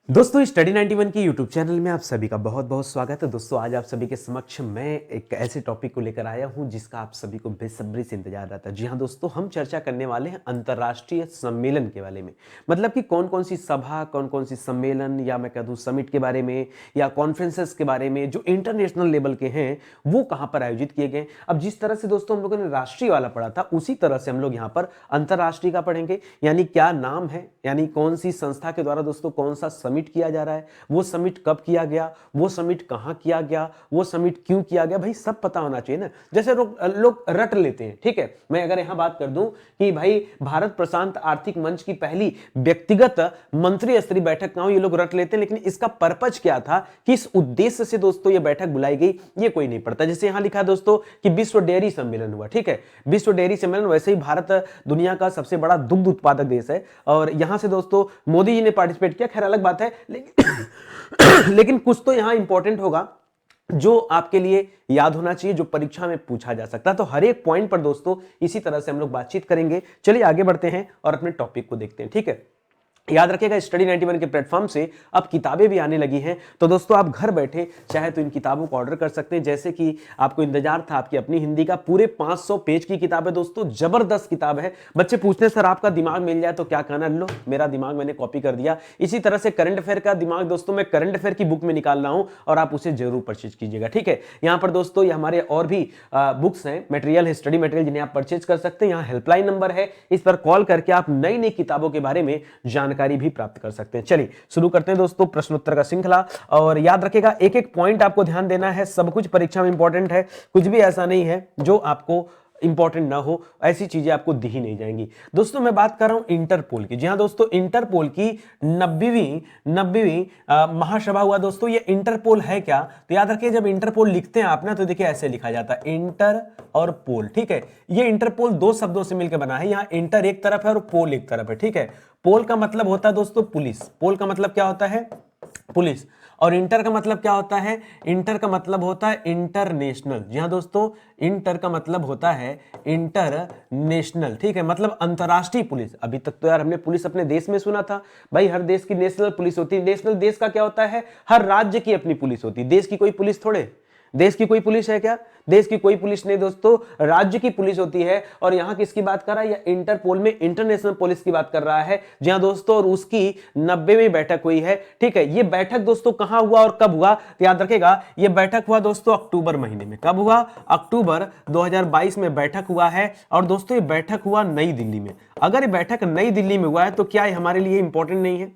दोस्तों स्टडी 91 की YouTube channel में आप सभी का बहुत बहुत स्वागत है। दोस्तों आज आप सभी के समक्ष मैं एक ऐसे टॉपिक को लेकर आया हूं जिसका आप सभी को बेसब्री से इंतजार रहता है। जी हां दोस्तों, हम चर्चा करने वाले हैं अंतर्राष्ट्रीय सम्मेलन के बारे में। मतलब कि कौन कौन सी सभा, कौन कौन सी सम्मेलन या मैं कह दूं समिट के बारे में या कॉन्फ्रेंसेस के बारे में जो इंटरनेशनल लेवल के हैं वो कहां पर आयोजित किए गए। अब जिस तरह से दोस्तों हम लोगों ने राष्ट्रीय वाला पढ़ा था उसी तरह से हम लोग यहाँ पर अंतर्राष्ट्रीय का पढ़ेंगे। यानी क्या नाम है, यानी कौन सी संस्था के द्वारा दोस्तों कौन सा समिट किया जा रहा है, वो समिट कब किया गया, वो समिट कहां किया गया, वो समिट क्यों किया गया, भाई सब पता होना चाहिए ना। जैसे लोग रट लेते हैं, ठीक है। मैं अगर यहां बात कर दूं कि भाई भारत प्रशांत आर्थिक मंच की पहली व्यक्तिगत मंत्री स्तरीय बैठक कहां हुई, ये लोग रट लेते हैं, लेकिन इसका पर्पज क्या था, किस उद्देश्य से दोस्तों ये बैठक बुलाई गई, ये कोई नहीं पढ़ता। जैसे यहां लिखा है दोस्तों कि विश्व डेयरी सम्मेलन हुआ, ठीक है। विश्व डेयरी सम्मेलन, वैसे ही भारत दुनिया का सबसे बड़ा दुग्ध उत्पादक देश है और यहां से दोस्तों मोदी जी ने पार्टिसिपेट किया, खैर अलग बात है, लेकिन कुछ तो यहां इंपॉर्टेंट होगा जो आपके लिए याद होना चाहिए, जो परीक्षा में पूछा जा सकता है। तो हर एक पॉइंट पर दोस्तों इसी तरह से हम लोग बातचीत करेंगे। चलिए आगे बढ़ते हैं और अपने टॉपिक को देखते हैं, ठीक है। याद रखिएगा स्टडी 91 के प्लेटफॉर्म से अब किताबें भी आने लगी हैं, तो दोस्तों आप घर बैठे चाहे तो इन किताबों को ऑर्डर कर सकते हैं। जैसे कि आपको इंतजार था आपकी अपनी हिंदी का पूरे 500 पेज की किताब है दोस्तों, जबरदस्त किताब है। बच्चे पूछते हैं सर आपका दिमाग मिल जाए तो क्या कहना, लो मेरा दिमाग मैंने कॉपी कर दिया। इसी तरह से करंट अफेयर का दिमाग दोस्तों मैं करंट अफेयर की बुक में निकाल रहा हूं और आप उसे जरूर परचेज कीजिएगा, ठीक है। यहां पर दोस्तों ये हमारे और भी बुक्स हैं, मटेरियल है, स्टडी मटेरियल, जिन्हें आप परचेज कर सकते हैं। यहाँ हेल्पलाइन नंबर है, इस पर कॉल करके आप नई नई किताबों के बारे में जानकारी भी प्राप्त कर सकते हैं। चलिए शुरू करते हैं दोस्तों प्रश्नोत्तर का श्रृंखला। और याद रखिएगा एक एक पॉइंट आपको ध्यान देना है, सब कुछ परीक्षा में इंपॉर्टेंट है, कुछ भी ऐसा नहीं है जो आपको इंपॉर्टेंट ना हो, ऐसी चीजें आपको दी ही नहीं जाएंगी। दोस्तों मैं बात कर रहा हूं इंटरपोल की। जी हां दोस्तों, इंटरपोल की 90वीं महासभा हुआ दोस्तों। ये इंटरपोल है क्या, तो याद रखिए जब इंटरपोल लिखते हैं आप ना तो देखिए ऐसे लिखा जाता है इंटर और पोल, ठीक है। ये इंटरपोल दो शब्दों से मिलकर बना है, यहां इंटर एक तरफ है और पोल एक तरफ है, ठीक है। पोल का मतलब होता है दोस्तों पुलिस, पोल का मतलब क्या होता है, पुलिस। और इंटर का मतलब क्या होता है, इंटर का मतलब होता है इंटरनेशनल। जी हां दोस्तों, इंटर का मतलब होता है इंटरनेशनल, ठीक है, मतलब अंतरराष्ट्रीय पुलिस। अभी तक तो यार हमने पुलिस अपने देश में सुना था, भाई हर देश की नेशनल पुलिस होती है। नेशनल देश का क्या होता है, हर राज्य की अपनी पुलिस होती है, देश की कोई पुलिस थोड़े, देश की कोई पुलिस है क्या, देश की कोई पुलिस नहीं दोस्तों, राज्य की पुलिस होती है। और यहां किसकी बात कर रहा है, या इंटरपोल में इंटरनेशनल पुलिस की बात कर रहा है। जी हां दोस्तों, और उसकी 90वीं बैठक हुई है, ठीक है। यह बैठक दोस्तों कहां हुआ और कब हुआ, तो याद रखेगा यह बैठक हुआ दोस्तों अक्टूबर महीने में। कब हुआ, अक्टूबर 2022 में बैठक हुआ है। और दोस्तों यह बैठक हुआ नई दिल्ली में। अगर यह बैठक नई दिल्ली में हुआ है तो क्या यह हमारे लिए इंपॉर्टेंट नहीं है,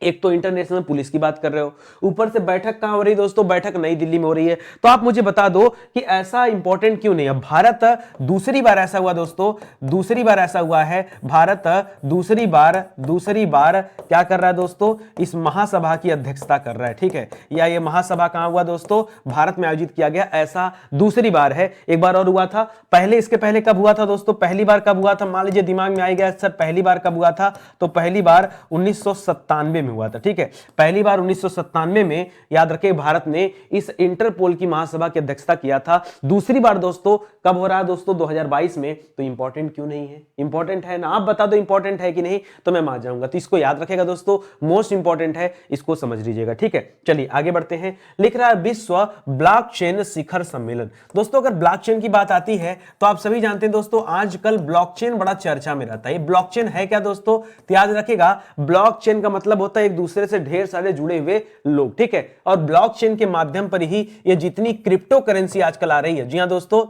एक तो इंटरनेशनल पुलिस की बात कर रहे हो, ऊपर से बैठक कहां हो रही है दोस्तों, बैठक नई दिल्ली में हो रही है। तो आप मुझे बता दो कि ऐसा इंपॉर्टेंट क्यों नहीं है। भारत दूसरी बार ऐसा हुआ दोस्तों, दूसरी बार ऐसा हुआ है, भारत दूसरी बार क्या कर रहा है दोस्तों, इस महासभा की अध्यक्षता कर रहा है, ठीक है। या ये महासभा कहां हुआ दोस्तों, भारत में आयोजित किया गया, ऐसा दूसरी बार है। एक बार और हुआ था पहले, इसके पहले कब हुआ था दोस्तों, पहली बार कब हुआ था, मान लीजिए दिमाग में आएगा सर पहली बार कब हुआ था, तो पहली बार 1997 में हुआ था, ठीक है। पहली बार 1997 में याद रखें भारत ने इस इंटरपोल की महासभा की अध्यक्षता किया था। दूसरी बार दोस्तों कब हो रहा है दोस्तों, 2022 में। तो इंपॉर्टेंट क्यों नहीं है, इंपॉर्टेंट है ना, आप बता दो इंपॉर्टेंट है कि नहीं, तो मैं मान जाऊंगा। तो इसको याद रखेगा दोस्तों, मोस्ट इंपॉर्टेंट है, इसको समझ लीजिएगा, ठीक है। चलिए आगे बढ़ते हैं। लिख रहा है विश्व ब्लॉकचेन शिखर सम्मेलन। दोस्तों अगर ब्लॉकचेन की बात आती है तो आप सभी जानते हैं दोस्तों आजकल ब्लॉकचेन बड़ा चर्चा में रहता है। ये ब्लॉकचेन है क्या दोस्तों, तो याद रखेगा ब्लॉकचेन का मतलब होता है एक दूसरे से ढेर सारे जुड़े हुए लोग, ठीक है। और ब्लॉकचेन के माध्यम पर ही ये जितनी क्रिप्टो करेंसी आजकल आ रही है, जी हां दोस्तों,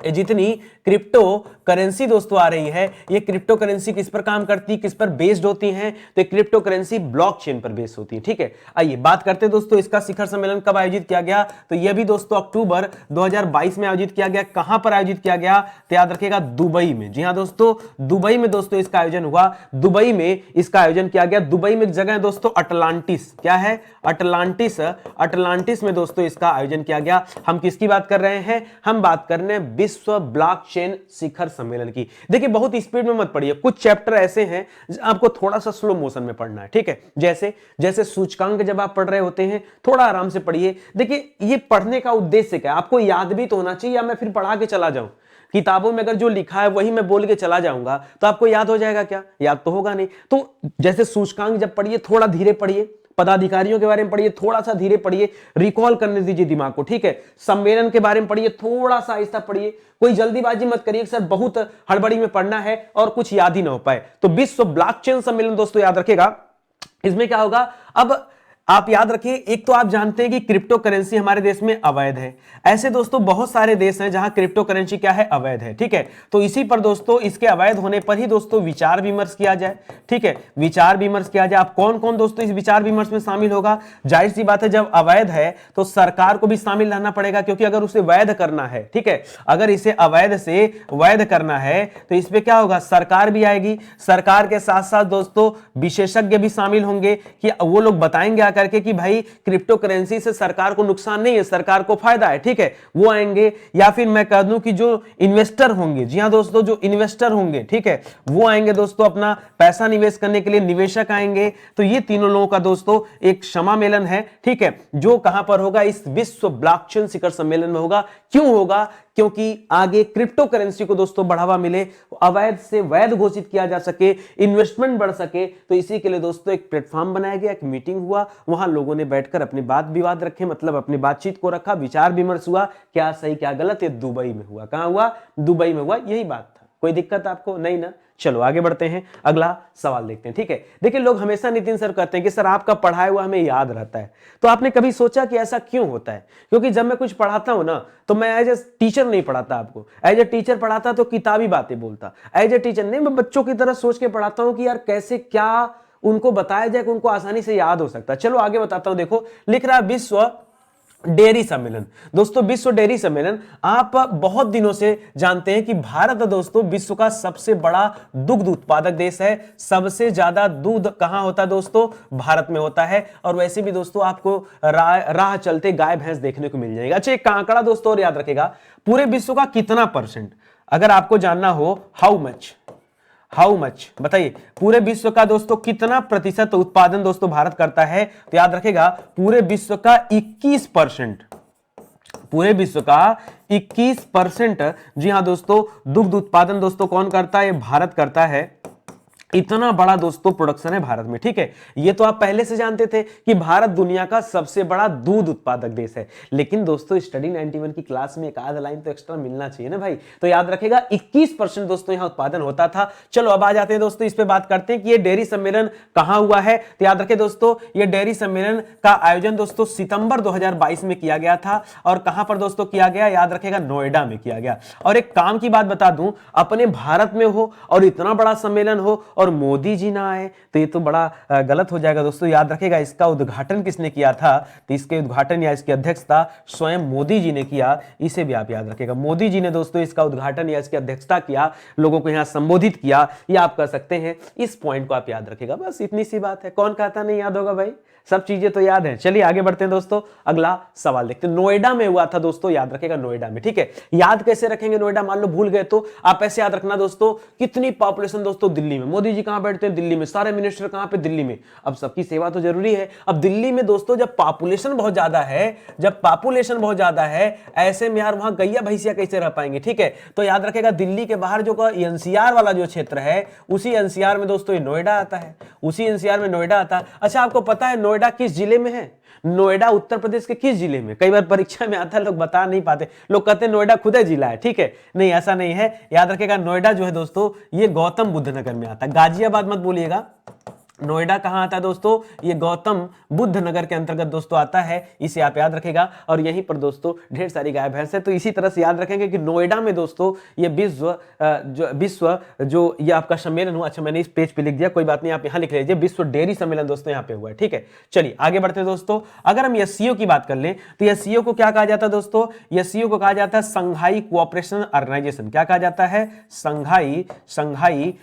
ये जितनी क्रिप्टो करेंसी दोस्तों आ रही है, ये क्रिप्टो करेंसी किस पर काम करती है, किस पर बेस्ड होती हैं, तो क्रिप्टो करेंसी ब्लॉकचेन पर बेस्ड होती है, ठीक है। आइए बात करते हैं दोस्तों इसका शिखर सम्मेलन कब आयोजित किया गया, तो यह भी दोस्तों अक्टूबर 2022 में आयोजित किया गया। कहां पर आयोजित किया गया, तो याद रखिएगा दुबई में। जी हां दोस्तों, दुबई में दोस्तों इसका आयोजन हुआ, दुबई में इसका आयोजन किया गया। दुबई में एक जगह है दोस्तों अटलांटिस, क्या है, अटलांटिस, अटलांटिस में दोस्तों इसका आयोजन किया गया। हम किसकी बात कर रहे हैं, हम बात कर रहे हैं विश्व ब्लॉकचेन शिखर सम्मेलन की। देखिए बहुत स्पीड में मत पढ़िए, कुछ चैप्टर ऐसे हैं आपको थोड़ा सा स्लो मोशन में पढ़ना है, ठीक है। जैसे जैसे सूचकांक जब आप पढ़ रहे होते हैं थोड़ा आराम से पढ़िए। देखिए ये पढ़ने का उद्देश्य क्या है, आपको याद भी तो होना चाहिए, या मैं फिर पढ़ा के चला जाऊं। किताबों में अगर जो लिखा है वही मैं बोल के चला जाऊंगा तो आपको याद हो जाएगा क्या, याद तो होगा नहीं। तो जैसे सूचकांक जब पढ़िए थोड़ा धीरे पढ़िए, पदाधिकारियों के बारे में पढ़िए, थोड़ा सा धीरे पढ़िए, रिकॉल करने दीजिए दिमाग को, ठीक है। सम्मेलन के बारे में पढ़िए, थोड़ा सा आहिस्ता पढ़िए, कोई जल्दीबाजी मत करिए सर बहुत हड़बड़ी में पढ़ना है और कुछ याद ही ना हो पाए। तो विश्व ब्लॉकचेन सम्मेलन दोस्तों याद रखेगा, इसमें क्या होगा। अब आप याद रखिए, एक तो आप जानते हैं कि क्रिप्टो करेंसी हमारे देश में अवैध है। ऐसे दोस्तों बहुत सारे देश हैं जहां क्रिप्टो करेंसी क्या है, अवैध है, ठीक है। तो इसी पर दोस्तों, इसके अवैध होने पर ही दोस्तों विचार विमर्श किया जाए, ठीक है, विचार विमर्श किया जाए। आप कौन कौन दोस्तों इस विचार विमर्श में शामिल होगा, जाहिर सी बात है जब अवैध है तो सरकार को भी शामिल रहना पड़ेगा, क्योंकि अगर उसे वैध करना है, ठीक है, अगर इसे अवैध से वैध करना है तो इस पे क्या होगा, सरकार भी आएगी। सरकार के साथ साथ दोस्तों विशेषज्ञ भी शामिल होंगे कि वो लोग बताएंगे करके कि भाई क्रिप्टो करेंसी से सरकार को नुकसान नहीं है, सरकार को फायदा है, ठीक है, वो आएंगे। या फिर मैं कह दूं कि जो इन्वेस्टर होंगे, जी हां दोस्तों, जो इन्वेस्टर होंगे, ठीक है, वो आएंगे दोस्तों अपना पैसा निवेश करने के लिए, निवेशक आएंगे। तो ये तीनों लोगों का दोस्तों एक समामेलन है, ठीक है, जो कहां पर होगा, इस विश्व ब्लॉकचेन शिखर सम्मेलन में होगा। क्यों होगा, क्योंकि आगे क्रिप्टो करेंसी को दोस्तों बढ़ावा मिले, अवैध से वैध घोषित किया जा सके, इन्वेस्टमेंट बढ़ सके। तो इसी के लिए दोस्तों एक प्लेटफॉर्म बनाया गया, एक मीटिंग हुआ, वहां लोगों ने बैठकर अपनी बात विवाद रखे, मतलब अपनी बातचीत को रखा, विचार विमर्श हुआ, क्या सही क्या गलत। ये दुबई में हुआ, कहां हुआ, दुबई में हुआ, यही बात था। कोई दिक्कत आपको नहीं ना। चलो आगे बढ़ते हैं, अगला सवाल देखते हैं, ठीक है। देखिए लोग हमेशा नितिन सर कहते हैं कि सर आपका पढ़ाया हुआ हमें याद रहता है। तो आपने कभी सोचा कि ऐसा क्यों होता है? क्योंकि जब मैं कुछ पढ़ाता हूं ना, तो मैं एज ए टीचर नहीं पढ़ाता आपको, एज ए टीचर पढ़ाता तो किताबी बातें बोलता, एज ए टीचर नहीं, मैं बच्चों की तरह सोच के पढ़ाता हूं कि यार कैसे क्या उनको बताया जाए कि उनको आसानी से याद हो सकता है। चलो आगे बताता हूं, देखो लिख रहा है विश्व डेयरी सम्मेलन। दोस्तों विश्व डेयरी सम्मेलन, आप बहुत दिनों से जानते हैं कि भारत दोस्तों विश्व का सबसे बड़ा दुग्ध उत्पादक देश है। सबसे ज्यादा दूध कहां होता है दोस्तों, भारत में होता है। और वैसे भी दोस्तों आपको राह चलते गाय भैंस देखने को मिल जाएगा। अच्छा एक आंकड़ा दोस्तों और याद रखेगा, पूरे विश्व का कितना परसेंट, अगर आपको जानना हो, हाउ मच बताइए, पूरे विश्व का दोस्तों कितना प्रतिशत उत्पादन दोस्तों भारत करता है? तो याद रखेगा पूरे विश्व का 21%, पूरे विश्व का 21%, जी हां दोस्तों, दुग्ध उत्पादन दोस्तों कौन करता है? भारत करता है। इतना बड़ा दोस्तों प्रोडक्शन है भारत में, ठीक है। ये तो आप पहले से जानते थे कि भारत दुनिया का सबसे बड़ा दूध उत्पादक देश है। लेकिन दोस्तों स्टडी 91 की क्लास में एक आध लाइन तो एक्स्ट्रा मिलना चाहिए ना भाई। तो याद रखेगा 21% दोस्तों यहां उत्पादन होता था। चलो अब आ जाते हैं दोस्तों, इस पे बात करते हैं कि ये डेयरी सम्मेलन कहां हुआ है। तो याद रखें दोस्तों, ये डेयरी सम्मेलन का आयोजन दोस्तों सितंबर 2022 में किया गया था। और कहां पर दोस्तों किया गया? याद रखेगा नोएडा में किया गया। और एक काम की बात बता दूं, अपने भारत में हो और इतना बड़ा सम्मेलन हो और मोदी जी ना आए तो ये तो बड़ा गलत हो जाएगा दोस्तों। याद रखेगा इसका उद्घाटन किसने किया था? तो इसके उद्घाटन या इसकी अध्यक्षता स्वयं मोदी जी ने किया। इसे भी आप याद रखेगा, मोदी जी ने दोस्तों इसका उद्घाटन या इसकी अध्यक्षता किया, लोगों को यहां संबोधित किया, ये आप कह सकते हैं। इस पॉइंट को आप याद रखेगा, बस इतनी सी बात है। कौन कहता नहीं याद होगा भाई, सब चीजें तो याद हैं। चलिए आगे बढ़ते हैं दोस्तों, अगला सवाल देखते हैं। नोएडा में हुआ था दोस्तों, याद रखेगा नोएडा में, ठीक है। याद कैसे रखेंगे नोएडा? मान लो भूल गए तो आप ऐसे याद रखना दोस्तों, कितनी पॉपुलेशन दोस्तों दिल्ली में, मोदी जी कहां बैठते हैं? दिल्ली में। सारे मिनिस्टर कहां पे? दिल्ली में। अब सबकी सेवा तो जरूरी है। अब दिल्ली में दोस्तों जब पॉपुलेशन बहुत ज्यादा है, जब पॉपुलेशन बहुत ज्यादा है, ऐसे में यार वहां गैया भैंसिया कैसे रह पाएंगे, ठीक है। तो याद रखेगा दिल्ली के बाहर जो एनसीआर वाला जो क्षेत्र है, उसी एनसीआर में दोस्तों ये नोएडा आता है, उसी एनसीआर में नोएडा आता है। अच्छा आपको पता है नोएडा किस जिले में है? नोएडा उत्तर प्रदेश के किस जिले में? कई बार परीक्षा में आता है, लोग बता नहीं पाते, लोग कहते हैं नोएडा खुद जिला है, ठीक है। नहीं ऐसा नहीं है, याद रखेगा नोएडा जो है दोस्तों ये गौतम बुद्ध नगर में आता है। गाजियाबाद मत बोलिएगा। नोएडा कहां आता है दोस्तों? ये गौतम बुद्ध नगर के अंतर्गत दोस्तों आता है, इसे आप याद रखेगा। और यहीं पर दोस्तों ढेर सारी गाय भैंस है, तो इसी तरह से याद रखेंगे कि नोएडा में दोस्तों ये विश्व जो ये आपका सम्मेलन हुआ। अच्छा मैंने इस पेज पे लिख दिया, कोई बात नहीं, आप यहां लिख लीजिए, विश्व डेयरी सम्मेलन दोस्तों यहाँ पे हुआ है, ठीक है। चलिए आगे बढ़ते हैं दोस्तों। अगर हम एससीओ की बात कर लें तो एससीओ को क्या कहा जाता है दोस्तों? एससीओ को कहा जाता है संघाई कोऑपरेशन ऑर्गेनाइजेशन। क्या कहा जाता है? संघाई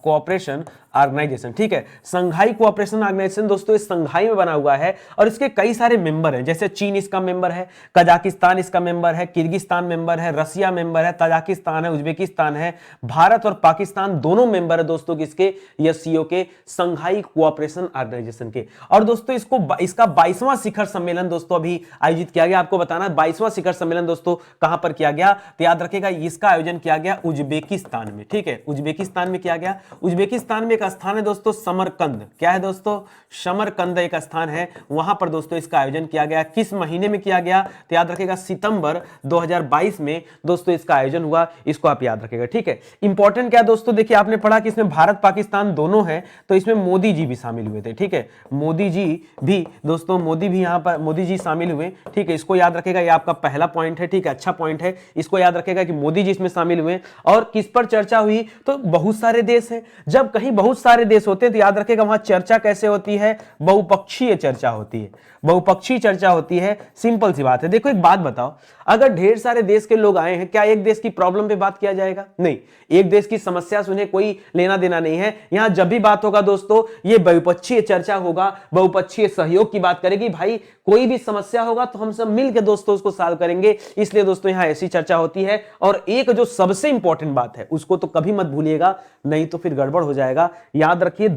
कोऑपरेशन ऑर्गेनाइजेशन, ठीक है। संघाई कोऑपरेशन ऑर्गेनाइजेशन दोस्तों इस संघाई में बना हुआ है और इसके कई सारे मेंबर हैं, जैसे चीन इसका मेंबर है, कजाकिस्तान इसका मेंबर है, किर्गिस्तान मेंबर है, रसिया मेंबर है, तजाकिस्तान है, उज्बेकिस्तान है, भारत और पाकिस्तान दोनों मेंबर है दोस्तों किसके? एससीओ के, संघाई कोऑपरेशन ऑर्गेनाइजेशन के। और दोस्तों इसका 22वां शिखर सम्मेलन दोस्तों अभी आयोजित किया गया। आपको बताना 22वां शिखर सम्मेलन दोस्तों कहां पर किया गया? तो याद रखेगा इसका आयोजन किया गया उज्बेकिस्तान में, ठीक है। उज्बेकिस्तान में किया गया। उज्बेकिस्तान में एक स्थान है दोस्तों समरकंद, क्या है दोस्तों, समरकंद एक स्थान है, वहां पर दोस्तों इसका आयोजन किया गया। किस महीने में किया गया, तो याद रखिएगा सितंबर 2022 में दोस्तों इसका आयोजन हुआ, इसको आप याद रखिएगा, ठीक है। इंपॉर्टेंट क्या दोस्तों, देखिए आपने पढ़ा कि इसमें भारत पाकिस्तान दोनों है, तो इसमें मोदी जी भी शामिल हुए थे, ठीक है, मोदी जी भी दोस्तों, मोदी भी यहां पर मोदी जी शामिल हुए, ठीक है, इसको याद रखेगा, ये आपका पहला पॉइंट है, ठीक है, अच्छा पॉइंट है, इसको याद रखेगा कि मोदी जी इसमें शामिल हुए। और किस पर चर्चा हुई, तो बहुत सारे देश हैं, जब कहीं बहुत सारे देश होते हैं तो याद रखेगा वहां चर्चा कैसे होती है, बहुपक्षीय चर्चा होती है, बहुपक्षीय चर्चा होती है, सिंपल सी बात है। देखो एक बात बताओ, अगर ढेर सारे देश के लोग आए हैं, क्या एक देश की प्रॉब्लम पे बात किया जाएगा, नहीं, एक देश की समस्या से उन्हें कोई लेना देना नहीं है। यहां जब भी बात होगा दोस्तों ये बहुपक्षीय चर्चा होगा, बहुपक्षीय सहयोग की बात करेगी, भाई कोई भी समस्या होगा तो हम सब मिलकर दोस्तों उसको सॉल्व करेंगे, इसलिए दोस्तों यहां ऐसी चर्चा होती है। और एक जो सबसे इंपॉर्टेंट बात है उसको तो कभी मत भूलिएगा, नहीं तो फिर गड़बड़ हो जाएगा। याद रखिए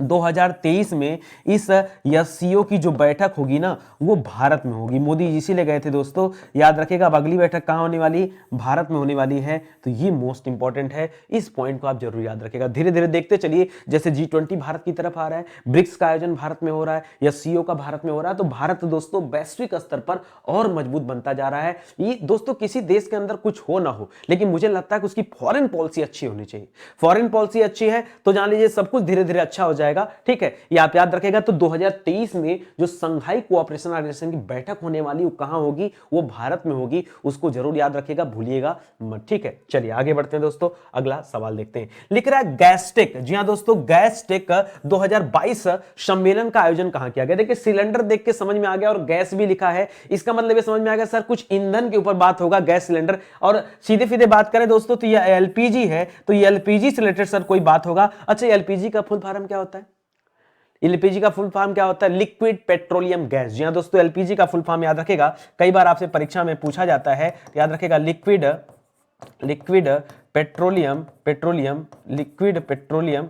2023 में इस एससीओ की जो बैठक होगी ना वो भारत में होगी, मोदी जी इसीलिए गए थे दोस्तों, याद रखिएगा। अब अगली बैठक कहां होने वाली, भारत में होने वाली है, तो ये मोस्ट इंपॉर्टेंट है, इस पॉइंट को आप जरूर याद रखिएगा। धीरे धीरे देखते चलिए, जैसे G20 भारत की तरफ आ रहा है, ब्रिक्स का आयोजन भारत में हो रहा है, एससीओ का भारत में हो रहा है, तो भारत दोस्तों वैश्विक स्तर पर और मजबूत बनता जा रहा है। ये दोस्तों किसी देश के अंदर कुछ हो ना हो, लेकिन मुझे लगता है कि उसकी फॉरेन पॉलिसी अच्छी होनी चाहिए, फॉरेन पॉलिसी अच्छी है तो जान लीजिए सब कुछ धीरे धीरे अच्छा हो जाएगा, ठीक है, ये आप याद रखेगा। तो 2023 में जो संघाई कोऑपरेशन ऑर्गेनाइजेशन की बैठक होने वाली वो कहां होगी, वो भारत में होगी, उसको जरूर याद रखिएगा, भूलिएगा मत, ठीक है। चलिए आगे बढ़ते हैं दोस्तों, अगला सवाल देखते हैं। लिख रहा है गैसटेक, जी हां दोस्तों, गैसटेक 2022 सम्मेलन का आयोजन कहां किया गया। देखिए सिलेंडर देख के समझ में आ गया और गैस भी लिखा है, इसका मतलब ये समझ में आ गया सर कुछ ईंधन के ऊपर बात होगा, गैस सिलेंडर। और सीधे सीधे बात करें दोस्तों तो ये एलपीजी है, तो ये एलपीजी से रिलेटेड सर कोई बात होगा। अच्छा एलपीजी का फुल फॉर्म क्या होता है, एलपीजी का फुल फॉर्म क्या होता है, लिक्विड पेट्रोलियम गैस। जी हां दोस्तों, एलपीजी का फुल फॉर्म याद रखेगा, कई बार आपसे परीक्षा में पूछा जाता है, याद रखेगा लिक्विड पेट्रोलियम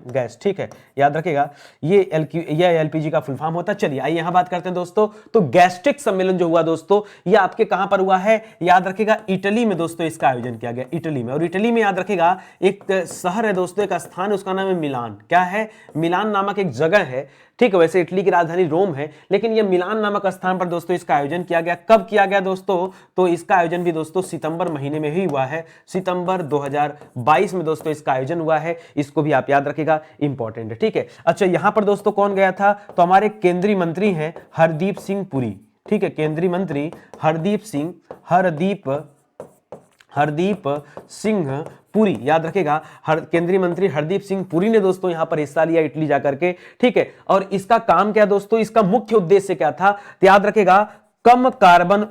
गैस, ठीक है, याद रखेगा, ये एलपीजी का फुल फॉर्म होता है। चलिए आइए यहां बात करते हैं दोस्तों, तो गैस्ट्रिक सम्मेलन जो हुआ दोस्तों ये आपके कहां पर हुआ है, याद रखेगा इटली में दोस्तों इसका आयोजन किया गया, इटली में। और इटली में याद रखेगा एक शहर है दोस्तों, एक स्थान है, उसका नाम है मिलान, क्या है, मिलान नामक एक जगह है, ठीक है। वैसे इटली की राजधानी रोम है, लेकिन यह मिलान नामक स्थान पर दोस्तों इसका आयोजन किया गया। कब किया गया दोस्तों, तो इसका आयोजन भी दोस्तों सितंबर महीने में ही हुआ है, सितंबर 2022 में दोस्तों इसका आयोजन हुआ है, इसको भी आप याद रखिएगा, इंपॉर्टेंट है, ठीक है। अच्छा यहां पर दोस्तों कौन गया था, तो हमारे केंद्रीय मंत्री हैं हरदीप सिंह पुरी, ठीक है, केंद्रीय मंत्री हरदीप सिंह पुरी, याद रखेगा, केंद्रीय मंत्री हरदीप सिंह पुरी ने दोस्तों यहां पर हिस्सा लिया इटली जाकर के, ठीक है। और इसका काम क्या दोस्तों, इसका मुख्य उद्देश्य क्या था, तो याद रखेगा कम कार्बन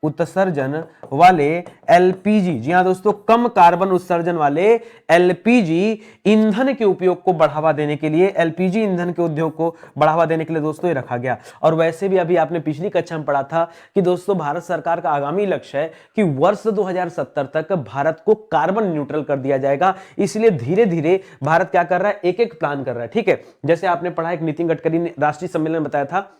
उत्सर्जन वाले एलपीजी, जी हां दोस्तों, कम कार्बन उत्सर्जन वाले एलपीजी ईंधन के उपयोग को बढ़ावा देने के लिए, एलपीजी ईंधन के उद्योग को बढ़ावा देने के लिए दोस्तों ये रखा गया। और वैसे भी अभी आपने पिछली कक्षा में पढ़ा था कि दोस्तों भारत सरकार का आगामी लक्ष्य है कि वर्ष 2070 तक भारत को कार्बन न्यूट्रल कर दिया जाएगा, इसलिए धीरे धीरे भारत क्या कर रहा है, एक एक प्लान कर रहा है, ठीक है। जैसे आपने पढ़ा एक नितिन गडकरी ने राष्ट्रीय सम्मेलन बताया था,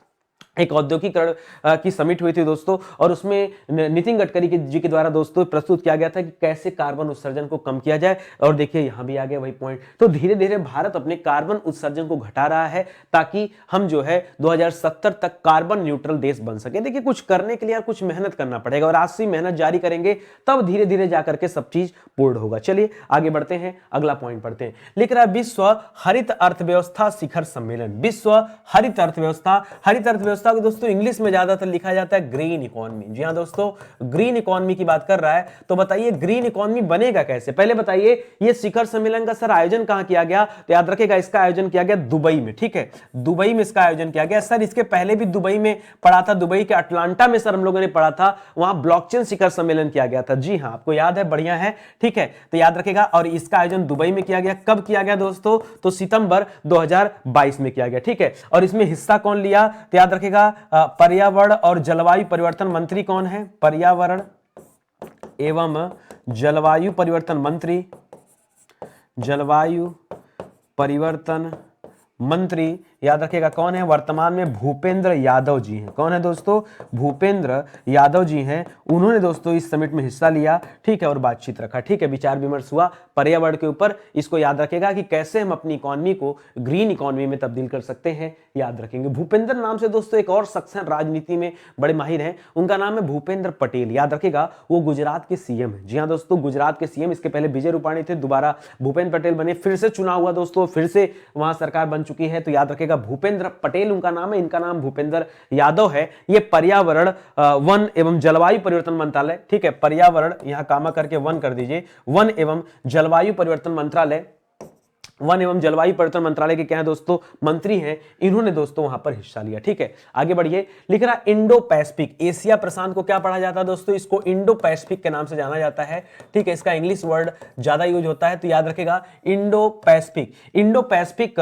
एक औद्योगिकरण की समिट हुई थी दोस्तों, और उसमें नितिन गडकरी जी के द्वारा दोस्तों प्रस्तुत किया गया था कि कैसे कार्बन उत्सर्जन को कम किया जाए। और देखिए यहां भी आ गया वही पॉइंट, तो धीरे धीरे भारत अपने कार्बन उत्सर्जन को घटा रहा है ताकि हम जो है 2070 तक कार्बन न्यूट्रल देश बन सके। देखिए कुछ करने के लिए कुछ मेहनत करना पड़ेगा, और आज से मेहनत जारी करेंगे तब धीरे धीरे जाकर के सब चीज पूर्ण होगा। चलिए आगे बढ़ते हैं, अगला पॉइंट पढ़ते हैं। लिख रहा है विश्व हरित अर्थव्यवस्था शिखर सम्मेलन, विश्व हरित अर्थव्यवस्था को दोस्तों इंग्लिश में ज्यादातर लिखा जाता है ग्रीन इकोनॉमी। जी हां दोस्तों, ग्रीन इकोनॉमी की बात कर रहा है, तो बताइए ग्रीन इकोनॉमी बनेगा कैसे, पहले बताइए ये शिखर सम्मेलन का सर आयोजन कहां किया गया, तो याद रखिएगा इसका आयोजन किया गया दुबई में, ठीक है, दुबई में इसका आयोजन किया गया। सर इसके पहले भी दुबई में पढ़ा था, दुबई के अटलांटा में सर हम लोगों ने पढ़ा था, वहां ब्लॉकचेन शिखर सम्मेलन किया गया था। जी हां आपको याद है, बढ़िया है, ठीक है, तो याद रखिएगा। और इसका आयोजन दुबई में किया गया, कब किया गया दोस्तों, तो सितंबर 2022 में किया गया, ठीक है। और इसमें हिस्सा कौन लिया, तो याद रखिएगा पर्यावरण और जलवायु परिवर्तन मंत्री कौन है, पर्यावरण एवं जलवायु परिवर्तन मंत्री याद रखिएगा कौन है, वर्तमान में भूपेंद्र यादव जी हैं। कौन है दोस्तों, भूपेंद्र यादव जी हैं। उन्होंने दोस्तों इस समिट में हिस्सा लिया, ठीक है, और बातचीत रखा, ठीक है, विचार विमर्श हुआ पर्यावरण के ऊपर। इसको याद रखेगा कि कैसे हम अपनी इकोनॉमी को ग्रीन इकोनॉमी में तब्दील कर सकते हैं, याद रखेंगे। भूपेंद्र नाम से दोस्तों एक और शख्स हैं, राजनीति में बड़े माहिर हैं, उनका नाम है भूपेंद्र पटेल, याद रखेगा, वो गुजरात के सीएम है। जी हाँ दोस्तों, गुजरात के सीएम, इसके पहले विजय रूपाणी थे, दोबारा भूपेंद्र पटेल बने, फिर से चुनाव हुआ दोस्तों, फिर से वहां सरकार बन चुकी है, तो याद रखेगा भूपेंद्र पटेल उनका नाम है, इनका नाम भूपेंद्र यादव है। ये पर्यावरण, वन एवं जलवायु परिवर्तन मंत्रालय, ठीक है, पर्यावरण यहां कामा करके वन कर दीजिए, वन एवं जलवायु परिवर्तन मंत्रालय, वन एवं जलवायु परिवर्तन मंत्रालय के क्या है दोस्तों, मंत्री हैं, इन्होंने दोस्तों वहां पर हिस्सा लिया, ठीक है। आगे बढ़िए, लिख रहा इंडो पैसिफिक, एशिया प्रशांत को क्या पढ़ा जाता है दोस्तों, इसको इंडो पैसिफिक के नाम से जाना जाता है, ठीक है, इसका इंग्लिश वर्ड ज्यादा यूज होता है, तो याद रखेगा Indo Pacific, Indo Pacific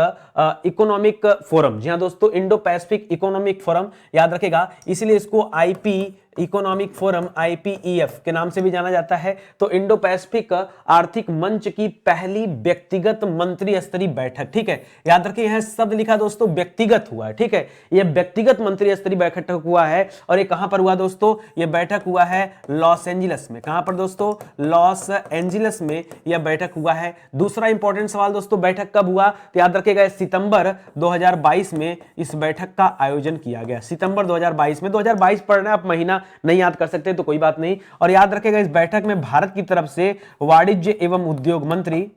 economic forum. जी हाँ दोस्तों, इंडो पैसिफिक इकोनॉमिक फोरम, याद रखेगा, इसलिए इसको आईपी इकोनॉमिक फोरम, आईपीईएफ के नाम से भी जाना जाता है। तो इंडो पैसिफिक आर्थिक मंच की पहली व्यक्तिगत मंत्री स्तरीय बैठक, ठीक है, याद रखिए यहां शब्द लिखा दोस्तों व्यक्तिगत हुआ है, ठीक है, यह व्यक्तिगत मंत्री स्तरीय बैठक हुआ है, और ये कहां पर हुआ दोस्तों, यह बैठक हुआ है लॉस एंजिल्स में। कहां पर दोस्तों, लॉस एंजिल्स में यह बैठक हुआ है। दूसरा इंपॉर्टेंट सवाल दोस्तों, बैठक कब हुआ, तो याद रखिएगा सितंबर 2022 में इस बैठक का आयोजन किया गया, सितंबर 2022 में। 2022 पढ़ना, आप महीना नहीं याद कर सकते तो कोई बात नहीं। और याद रखेगा इस बैठक में भारत की तरफ से वाणिज्य एवं उद्योग मंत्री,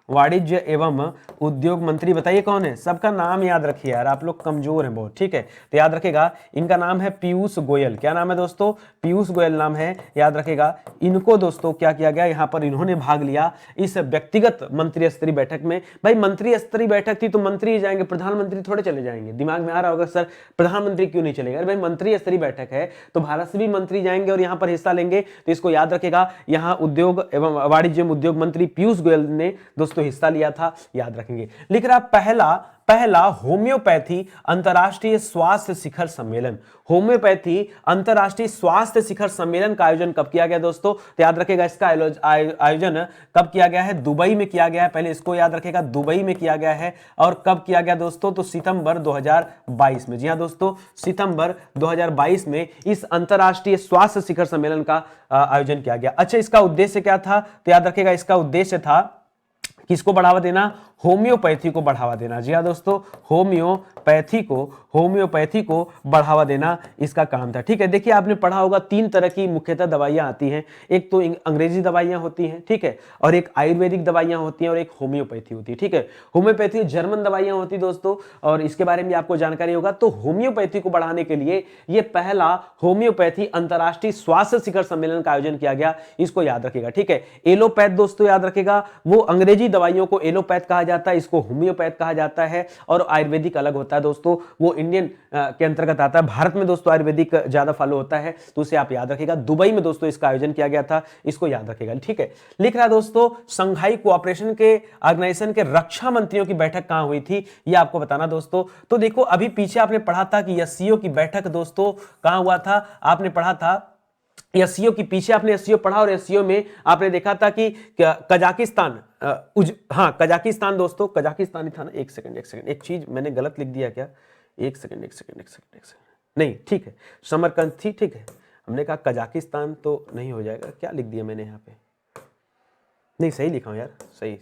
वाणिज्य एवं उद्योग मंत्री बताइए कौन है, सबका नाम याद रखिए यार, आप लोग कमजोर हैं बहुत, ठीक है, तो याद रखेगा इनका नाम है पीयूष गोयल। क्या नाम है दोस्तों, पीयूष गोयल नाम है, याद रखेगा। इनको दोस्तों क्या किया गया, यहां पर इन्होंने भाग लिया इस व्यक्तिगत मंत्री स्तरीय बैठक में। भाई मंत्री स्तरीय बैठक थी तो मंत्री जाएंगे, प्रधानमंत्री थोड़े चले जाएंगे। दिमाग में आ रहा होगा सर प्रधानमंत्री क्यों नहीं चलेगा, भाई मंत्री स्तरीय बैठक है तो भारत से भी मंत्री जाएंगे और यहां पर हिस्सा लेंगे, तो इसको याद रखेगा। यहां उद्योग एवं वाणिज्य उद्योग मंत्री पीयूष गोयल ने दोस्तों हिस्सा लिया था, याद रखेंगे। लिख रहा पहला होम्योपैथी अंतरराष्ट्रीय स्वास्थ्य शिखर सम्मेलन, होम्योपैथी अंतरराष्ट्रीय स्वास्थ्य शिखर सम्मेलन का आयोजन कब किया गया दोस्तों, तो याद रखेगा इसका आयोजन कब किया गया है, दुबई में किया गया है। पहले इसको याद रखेगा, दुबई में किया गया है। और कब किया गया दोस्तों, तो सितंबर 2022 में। जी हां दोस्तों, सितंबर 2022 में इस अंतरराष्ट्रीय स्वास्थ्य शिखर सम्मेलन का आयोजन किया गया। अच्छा, इसका उद्देश्य क्या था, तो याद रखेगा इसका उद्देश्य था किसको बढ़ावा देना, होम्योपैथी को बढ़ावा देना। जी हाँ दोस्तों, होम्योपैथी को बढ़ावा देना इसका काम था, ठीक है। देखिए आपने पढ़ा होगा तीन तरह की मुख्यतः दवाइयां आती हैं, एक तो अंग्रेजी दवाइयां होती हैं, ठीक है, और एक आयुर्वेदिक दवाइयां होती हैं, और एक होम्योपैथी होती है, ठीक है। होम्योपैथी जर्मन दवाइयां होती दोस्तों, और इसके बारे में आपको जानकारी होगा। तो होम्योपैथी को बढ़ाने के लिए यह पहला होम्योपैथी अंतरराष्ट्रीय स्वास्थ्य शिखर सम्मेलन का आयोजन किया गया, इसको याद रखेगा, ठीक है। एलोपैथ दोस्तों याद रखेगा, वो अंग्रेजी दवाइयों को एलोपैथ कहा जाता है, इसको होम्योपैथ कहा जाता है। और आयुर्वेदिक अलग होता है दोस्तों, वो इंडियन के अंतर्गत आता है। भारत में दोस्तों आयुर्वेदिक ज्यादा फॉलो होता है, तो उसे आप याद रखिएगा। दुबई में दोस्तों इसका आयोजन किया गया था, इसको याद रखिएगा, ठीक है। लिख रहा दोस्तों संघाई कोऑपरेशन के ऑर्गेनाइजेशन के रक्षा मंत्रियों की बैठक कहां हुई थी, ये आपको बताना दोस्तों। तो देखो अभी पीछे आपने पढ़ा था कि एससीओ की बैठक दोस्तों कहां हुआ था, आपने पढ़ा था एससीओ की, पीछे आपने एससीओ पढ़ा और एससीओ में आपने देखा था कि कजाकिस्तान, हाँ कजाकिस्तान दोस्तों, कजाकिस्तान ही था ना। एक सेकंड एक चीज मैंने गलत लिख दिया क्या, एक सेकंड नहीं, ठीक है, समरकंद थी, ठीक है, हमने कहा कजाकिस्तान तो नहीं हो जाएगा, क्या लिख दिया मैंने यहाँ पे, नहीं सही लिखा हूं यार, सही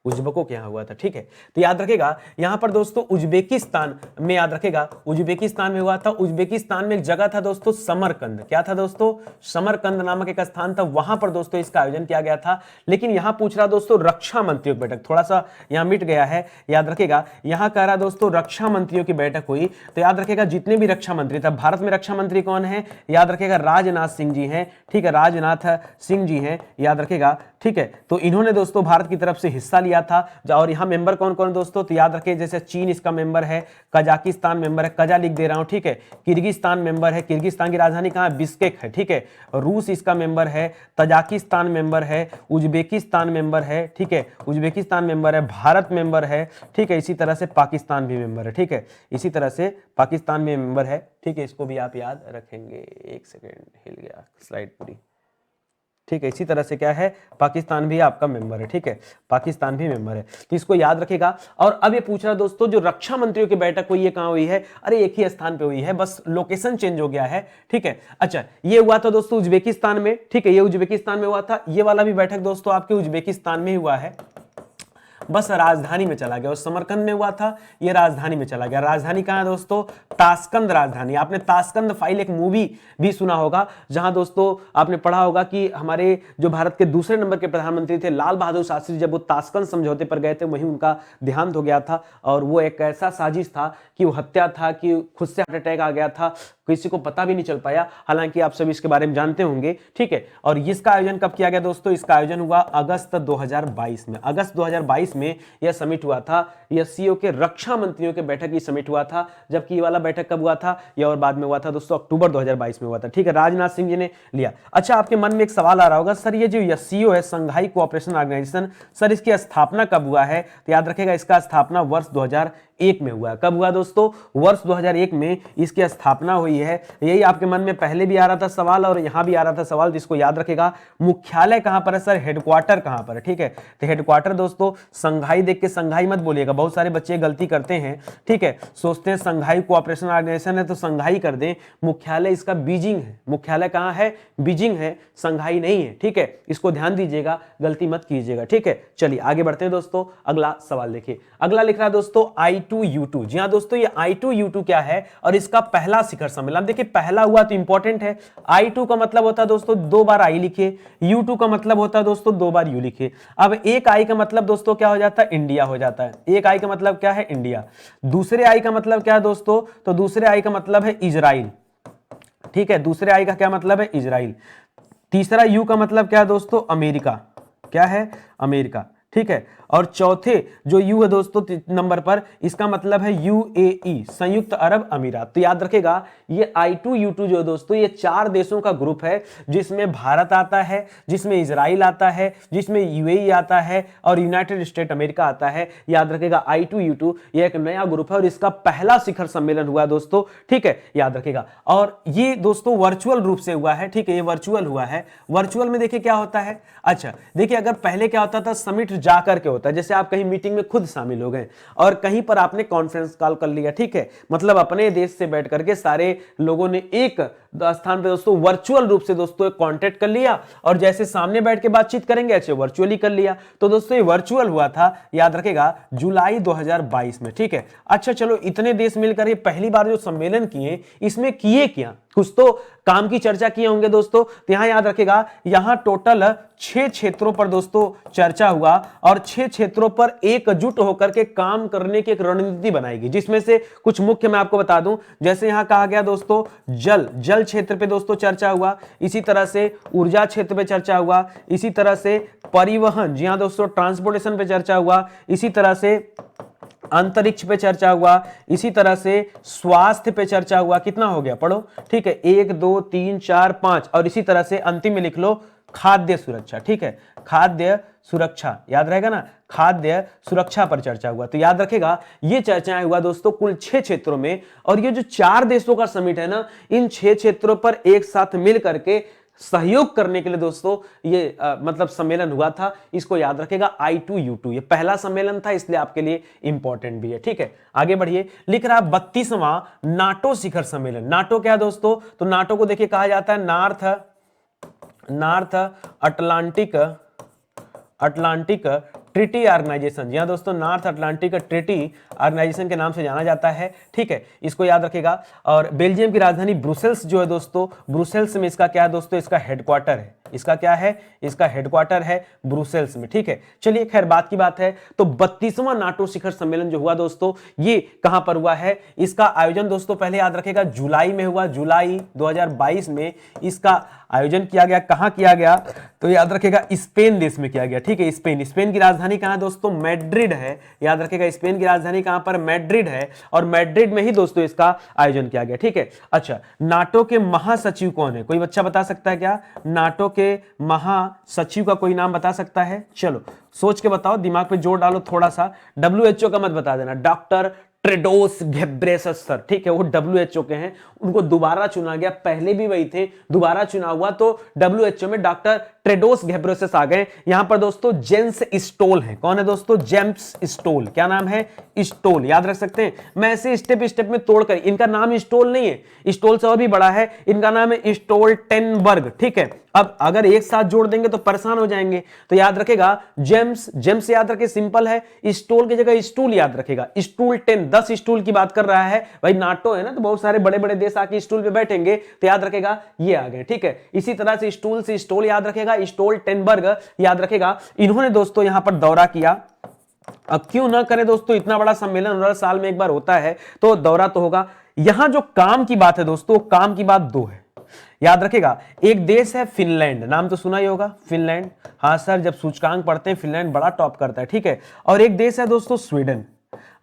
उज्बकों के यहां हुआ था, ठीक है। तो याद रखेगा यहां पर दोस्तों उज्बेकिस्तान में, याद रखेगा उज्बेकिस्तान में हुआ था। उज्बेकिस्तान में एक जगह था दोस्तों समरकंद, क्या था दोस्तों, समरकंद नामक एक स्थान था, वहां पर दोस्तों इसका आयोजन किया गया था। लेकिन यहां पूछ रहा दोस्तों रक्षा मंत्रियों की बैठक, थोड़ा सा यहां मिट गया है, याद रखेगा यहां कह रहा दोस्तों रक्षा मंत्रियों की बैठक हुई। तो याद रखेगा जितने भी रक्षा मंत्री था, भारत में रक्षा मंत्री कौन है, याद रखेगा राजनाथ सिंह जी हैं, ठीक है, राजनाथ सिंह जी हैं, याद रखेगा, ठीक है। तो इन्होंने दोस्तों भारत की तरफ से हिस्सा लिया था। और यहां मेंबर कौन कौन दोस्तों, तो याद रखें जैसे चीन इसका मेंबर है, कजाकिस्तान मेंबर है, कजा लिख दे रहा हूं, ठीक है, किर्गिस्तान मेंबर है, किर्गिस्तान की राजधानी कहां है, बिश्केक है, ठीक है, रूस इसका मेंबर है, तजाकिस्तान मेंबर है, उज्बेकिस्तान मेंबर है, ठीक है, उज्बेकिस्तान मेंबर है, भारत मेंबर है, ठीक है, इसी तरह से पाकिस्तान भी मेंबर है, ठीक है, इसी तरह से पाकिस्तान में मेंबर है, ठीक है, इसको भी आप याद रखेंगे। एक सेकेंड, हिल गया स्लाइड पूरी, ठीक है। इसी तरह से क्या है, पाकिस्तान भी आपका मेंबर है, ठीक है, पाकिस्तान भी मेंबर है, तो इसको याद रखेगा। और अब ये पूछ रहा दोस्तों जो रक्षा मंत्रियों की बैठक हुई है कहां हुई है, अरे एक ही स्थान पे हुई है, बस लोकेशन चेंज हो गया है, ठीक है। अच्छा, ये हुआ था दोस्तों उज्बेकिस्तान में, ठीक है, ये उज्बेकिस्तान में हुआ था। ये वाला भी बैठक दोस्तों आपके उज्बेकिस्तान में ही हुआ है, बस राजधानी में चला गया। उस समरकंद में हुआ था, ये राजधानी में चला गया। राजधानी कहां है दोस्तों, ताशकंद राजधानी। आपने ताशकंद फाइल एक मूवी भी सुना होगा, जहां दोस्तों आपने पढ़ा होगा कि हमारे जो भारत के दूसरे नंबर के प्रधानमंत्री थे लाल बहादुर शास्त्री, जब वो ताशकंद समझौते पर गए थे वहीं उनका देहांत हो गया था। और वो एक ऐसा साजिश था कि वो हत्या था कि खुद से हार्ट अटैक आ गया था, किसी को पता भी नहीं चल पाया, हालांकि आप सभी इसके बारे में जानते होंगे, ठीक है। और इसका आयोजन कब किया गया दोस्तों, इसका आयोजन हुआ अगस्त 2022 में। अगस्त 2022 में यह समिट हुआ था, यह सीओ के रक्षा मंत्रियों के बैठक की समिट हुआ था। जबकि ये वाला बैठक कब हुआ था, यह और बाद में हुआ था दोस्तों, अक्टूबर 2022 में हुआ था, ठीक है। राजनाथ सिंह जी ने लिया। अच्छा, आपके मन में एक सवाल आ रहा होगा, सर ये जो एससीओ है, संघाई कोऑपरेशन ऑर्गेनाइजेशन, सर इसकी स्थापना कब हुआ है, तो याद रखेगा इसका स्थापना वर्ष 2001 में हुआ है। कब हुआ दोस्तों, वर्ष 2001 में इसकी स्थापना हुई है। यही आपके मन में पहले भी आ रहा था सवाल और यहां भी आ रहा था सवाल, जिसको याद रखेगा। मुख्यालय कहां पर है सर, हेडक्वार्टर कहां पर है, ठीक है। तो हेडक्वार्टर दोस्तों, संघाई देख के संघाई मत बोलिएगा, बहुत सारे बच्चे गलती करते हैं, ठीक है, सोचते हैं संघाई कोऑपरेशन ऑर्गेनाइजेशन है तो संघाई कर दें। मुख्यालय इसका बीजिंग है, मुख्यालय कहां है, बीजिंग है, संघाई नहीं है, ठीक है। इसको ध्यान दीजिएगा, गलती मत कीजिएगा, ठीक है। चलिए आगे बढ़ते हैं दोस्तों, अगला सवाल देखिए। अगला लिख रहा है दोस्तों I2U2। जी हां दोस्तों, ये I2U2 क्या है और इसका पहला शिखर सम्मेलन, देखिए पहला हुआ तो इंपॉर्टेंट है। I2 का मतलब होता है दोस्तों 2 बार I लिखिए, U2 का मतलब होता है दोस्तों 2 बार U लिखिए। अब एक I का मतलब दोस्तों क्या हो जाता है, इंडिया हो जाता है। एक I का मतलब क्या है, इंडिया। दूसरे I का मतलब क्या है दोस्तों, तो दूसरे I का मतलब है इजराइल, ठीक है। दूसरे I का क्या मतलब है, इजराइल। तीसरा U का मतलब क्या है दोस्तों, अमेरिका, क्या है, अमेरिका, ठीक है। और चौथे जो यू है दोस्तों नंबर पर, इसका मतलब है यूएई, संयुक्त अरब अमीरात। तो याद रखेगा ये I2U2 जो है दोस्तों, ये 4 देशों का ग्रुप है, जिसमें भारत आता है, जिसमें इजराइल आता है, जिसमें यूएई आता है और यूनाइटेड स्टेट अमेरिका आता है। याद रखेगा I2U2 ये एक नया ग्रुप है और इसका पहला शिखर सम्मेलन हुआ दोस्तों, ठीक है, याद रखेगा। और ये दोस्तों वर्चुअल रूप से हुआ है, ठीक है, ये वर्चुअल हुआ है। वर्चुअल में देखिए क्या होता है, अच्छा देखिए, अगर पहले क्या होता था, समिट जाकर के होता है, जैसे आप कहीं मीटिंग में खुद शामिल हो गए और कहीं पर आपने कॉन्फ्रेंस कॉल कर लिया, ठीक है, मतलब अपने देश से बैठ करके सारे लोगों ने एक स्थान पे दोस्तों वर्चुअल रूप से दोस्तों कांटेक्ट कर लिया और जैसे सामने बैठ के बातचीत करेंगे ऐसे वर्चुअली कर लिया। तो दोस्तों ये वर्चुअल हुआ था, याद रखेगा, जुलाई 2022 में, ठीक है। अच्छा चलो, इतने देश मिलकर ये पहली बार जो सम्मेलन किए, इसमें किए क्या, कुछ तो काम की चर्चा किए होंगे दोस्तों। तो यहां याद रखेगा, यहां टोटल 6 क्षेत्रों पर दोस्तों चर्चा हुआ और 6 क्षेत्रों पर एकजुट होकर के काम करने की एक रणनीति बनाएगी, जिसमें से कुछ मुख्य मैं आपको बता दूं। जैसे यहां कहा गया दोस्तों जल क्षेत्र पे दोस्तों चर्चा हुआ, इसी तरह से ऊर्जा क्षेत्र पे चर्चा हुआ, इसी तरह से परिवहन, जी हां दोस्तों, ट्रांसपोर्टेशन पे चर्चा हुआ, इसी तरह से अंतरिक्ष पे चर्चा हुआ, इसी तरह से स्वास्थ्य पे चर्चा हुआ। कितना हो गया, पढ़ो, ठीक है, 1 2 3 4 5 और इसी तरह से अंतिम में लिख लो खाद्य सुरक्षा, ठीक है, खाद्य सुरक्षा, याद रहेगा ना, खाद्य सुरक्षा पर चर्चा हुआ। तो याद रखेगा ये चर्चाएं हुआ दोस्तों कुल 6 क्षेत्रों में। और ये जो 4 देशों का समिट है ना, इन 6 क्षेत्रों पर एक साथ मिल करके सहयोग करने के लिए दोस्तों ये मतलब सम्मेलन हुआ था। इसको याद रखेगा I2U2, ये पहला सम्मेलन था, इसलिए आपके लिए इंपॉर्टेंट भी है, ठीक है। आगे बढ़िए, लिख रहा 32वां नाटो शिखर सम्मेलन। नाटो क्या है दोस्तों, तो नाटो को देखिए कहा जाता है नॉर्थ अटलांटिक ट्रीटी ऑर्गेनाइजेशन। जी हां दोस्तों, नॉर्थ अटलांटिक ट्रीटी ऑर्गेनाइजेशन के नाम से जाना जाता है, ठीक है, इसको याद रखेगा। और बेल्जियम की राजधानी ब्रुसेल्स जो है दोस्तों, ब्रुसेल्स में इसका क्या है दोस्तों, इसका हेडक्वार्टर है, इसका क्या है, इसका हेडक्वार्टर है ब्रुसेल्स में, ठीक है। चलिए खैर बात की बात है, तो 32वां नाटो शिखर सम्मेलन जो हुआ दोस्तों, ये कहां पर हुआ है, इसका आयोजन दोस्तों पहले याद रखेगा जुलाई में हुआ, जुलाई 2022 में इसका आयोजन किया गया। कहां किया गया, तो याद रखेगा स्पेन देश में किया गया, ठीक है, स्पेन की राजधानी कहां है दोस्तों, मैड्रिड है। याद रखेगा स्पेन की राजधानी कहां पर, मैड्रिड है, और मैड्रिड में ही दोस्तों इसका आयोजन किया गया, ठीक है। अच्छा, नाटो के महासचिव कौन है, कोई बच्चा बता सकता है क्या, नाटो के महासचिव का कोई नाम बता सकता है, चलो सोच के बताओ, दिमाग पे जोर डालो थोड़ा सा। WHO का मत बता देना, डॉक्टर टेड्रोस घेब्रेयेसस सर, ठीक है, वो WHO के हैं, उनको दोबारा चुना गया, पहले भी वही थे, दोबारा चुना हुआ तो WHO में डॉक्टर टेड्रोस घेब्रेयेसस आ गए। यहां पर दोस्तों जेंस स्टोल है। कौन है दोस्तों? जेम्स स्टोल। क्या नाम है? स्टोल। याद रख सकते हैं। मैं ऐसे स्टेप स्टेप में तोड़कर, इनका नाम स्टोल नहीं है, स्टोल से और भी बड़ा है, इनका नाम है स्टोल्टेनबर्ग। ठीक है, अब अगर एक साथ जोड़ देंगे तो परेशान हो जाएंगे, तो याद रखेगा जेम्स, जेम्स याद रखे, सिंपल है। स्टोल की जगह स्टूल याद रखेगा। स्टूल 10 स्टूल की बात कर रहा है भाई, नाटो है ना, तो बहुत सारे बड़े बड़े देश आके स्टूल पे बैठेंगे, तो याद रखेगा ये आ गए। ठीक है, इसी तरह से स्टूल से स्टोल याद रखेगा, स्टोल्टेनबर्ग याद रखेगा। इन्होंने दोस्तों यहां पर दौरा किया। अब क्यों ना करें दोस्तों, इतना बड़ा सम्मेलन हर साल में एक बार होता है, तो दौरा तो होगा। यहां जो काम की बात है दोस्तों, काम की बात दो है, याद रखेगा। एक देश है फिनलैंड, नाम तो सुना ही होगा, फिनलैंड। हाँ सर, जब सूचकांक पढ़ते हैं फिनलैंड बड़ा टॉप करता है। ठीक है, और एक देश है दोस्तों स्वीडन।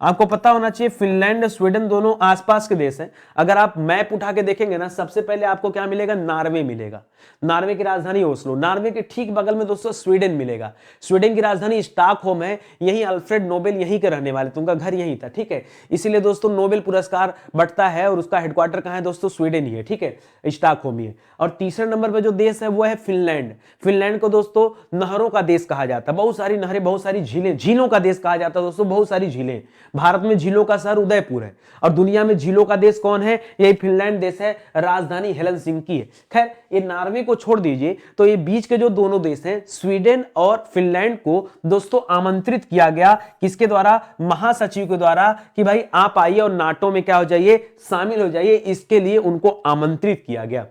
आपको पता होना चाहिए फिनलैंड स्वीडन दोनों आसपास के देश हैं। अगर आप मैप उठा के देखेंगे ना, सबसे पहले आपको क्या मिलेगा? नॉर्वे मिलेगा। नॉर्वे की राजधानी ओस्लो। नॉर्वे के ठीक बगल में दोस्तों स्वीडन मिलेगा। स्वीडन की राजधानी स्टॉकहोम है। यही अल्फ्रेड नोबेल यहीं के रहने वाले थे, उनका घर यहीं था। ठीक है, इसीलिए दोस्तों नोबेल पुरस्कार बंटता है और उसका हेडक्वार्टर कहां है दोस्तों? स्वीडन ही है। ठीक है, स्टॉकहोम ही है। और तीसरे नंबर पर जो देश है वो है फिनलैंड। फिनलैंड को दोस्तों नहरों का देश कहा जाता है, बहुत सारी नहरें, बहुत सारी झीलें, झीलों का देश कहा जाता है दोस्तों, बहुत सारी झीलें। भारत में झीलों का शहर उदयपुर है, और दुनिया में झीलों का देश कौन है? यही फिनलैंड देश है, राजधानी हेलसिंकी है। खैर, ये नॉर्वे को छोड़ दीजिए, तो ये बीच के जो दोनों देश हैं स्वीडन और फिनलैंड को दोस्तों आमंत्रित किया गया, किसके द्वारा? महासचिव के द्वारा, कि भाई आप आइए और नाटो में क्या हो जाइए? शामिल हो जाइए। इसके लिए उनको आमंत्रित किया गया।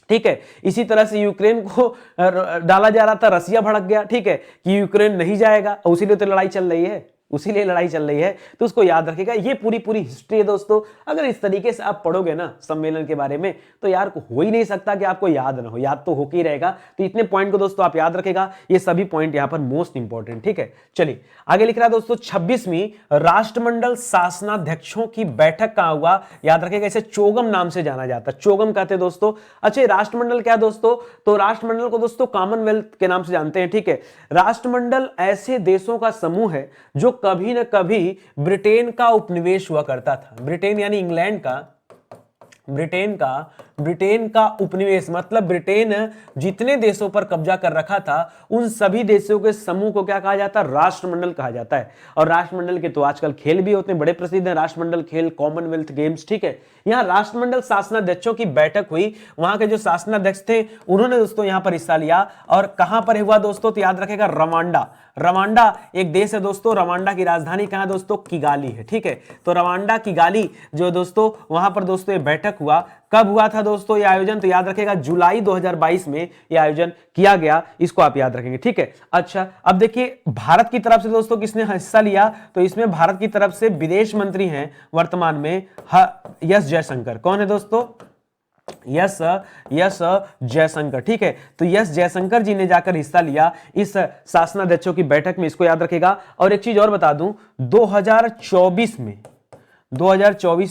ठीक है, इसी तरह से यूक्रेन को डाला जा रहा था, रसिया भड़क गया। ठीक है, कि यूक्रेन नहीं जाएगा, और उसीलिए तो लड़ाई चल रही है, उसीलिए लड़ाई चल रही है, तो उसको याद रखिएगा। ये पूरी पूरी हिस्ट्री है दोस्तों। अगर इस तरीके से आप पढ़ोगे ना सम्मेलन के बारे में, तो यार हो ही नहीं सकता कि आपको याद ना हो, याद तो होके ही रहेगा। तो इतने पॉइंट को दोस्तों आप याद रखेगा, ये सभी पॉइंट यहां पर मोस्ट इंपॉर्टेंट। ठीक है, चलिए आगे लिख रहा है दोस्तों, 26वीं राष्ट्रमंडल शासनाध्यक्षों की बैठक कहां हुआ? याद रखेगा, इसे चोगम नाम से जाना जाता है, चोगम कहते हैं दोस्तों। अच्छा, राष्ट्रमंडल क्या दोस्तों? तो राष्ट्रमंडल को दोस्तों कॉमनवेल्थ के नाम से जानते हैं। ठीक है, राष्ट्रमंडल ऐसे देशों का समूह है जो कभी न कभी ब्रिटेन का उपनिवेश हुआ करता था। ब्रिटेन यानी इंग्लैंड का, ब्रिटेन का उपनिवेश, मतलब ब्रिटेन जितने देशों पर कब्जा कर रखा था, उन सभी देशों के समूह को क्या कहा जाता है? राष्ट्रमंडल कहा जाता है। और राष्ट्रमंडल के तो आजकल खेल भी होते हैं, बड़े प्रसिद्ध हैं राष्ट्रमंडल खेल, कॉमनवेल्थ गेम्स। ठीक है, यहां राष्ट्रमंडल शासनाध्यक्षों की बैठक हुई। वहां के जो शासनाध्यक्ष थे उन्होंने दोस्तों यहां पर हिस्सा लिया। और कहां पर हुआ दोस्तों? तो याद रखेगा रवांडा। रवांडा एक देश है दोस्तों, रवांडा की राजधानी कहां है दोस्तों? किगाली है। ठीक है, तो रवांडा किगाली जो दोस्तों, वहां पर दोस्तों ये बैठक हुआ। कब हुआ था दोस्तों ये आयोजन? तो याद रखेगा जुलाई 2022 में ये आयोजन किया गया, इसको आप याद रखेंगे। ठीक है, अच्छा अब देखिए भारत की तरफ से दोस्तों किसने हिस्सा लिया? तो इसमें भारत की तरफ से विदेश मंत्री हैं वर्तमान में एस जयशंकर। कौन है दोस्तों? यस जयशंकर। ठीक है, तो यस जयशंकर जी ने जाकर हिस्सा लिया इस शासनाध्यक्षों की बैठक में, इसको याद रखेगा। और एक चीज और बता दूं, 2024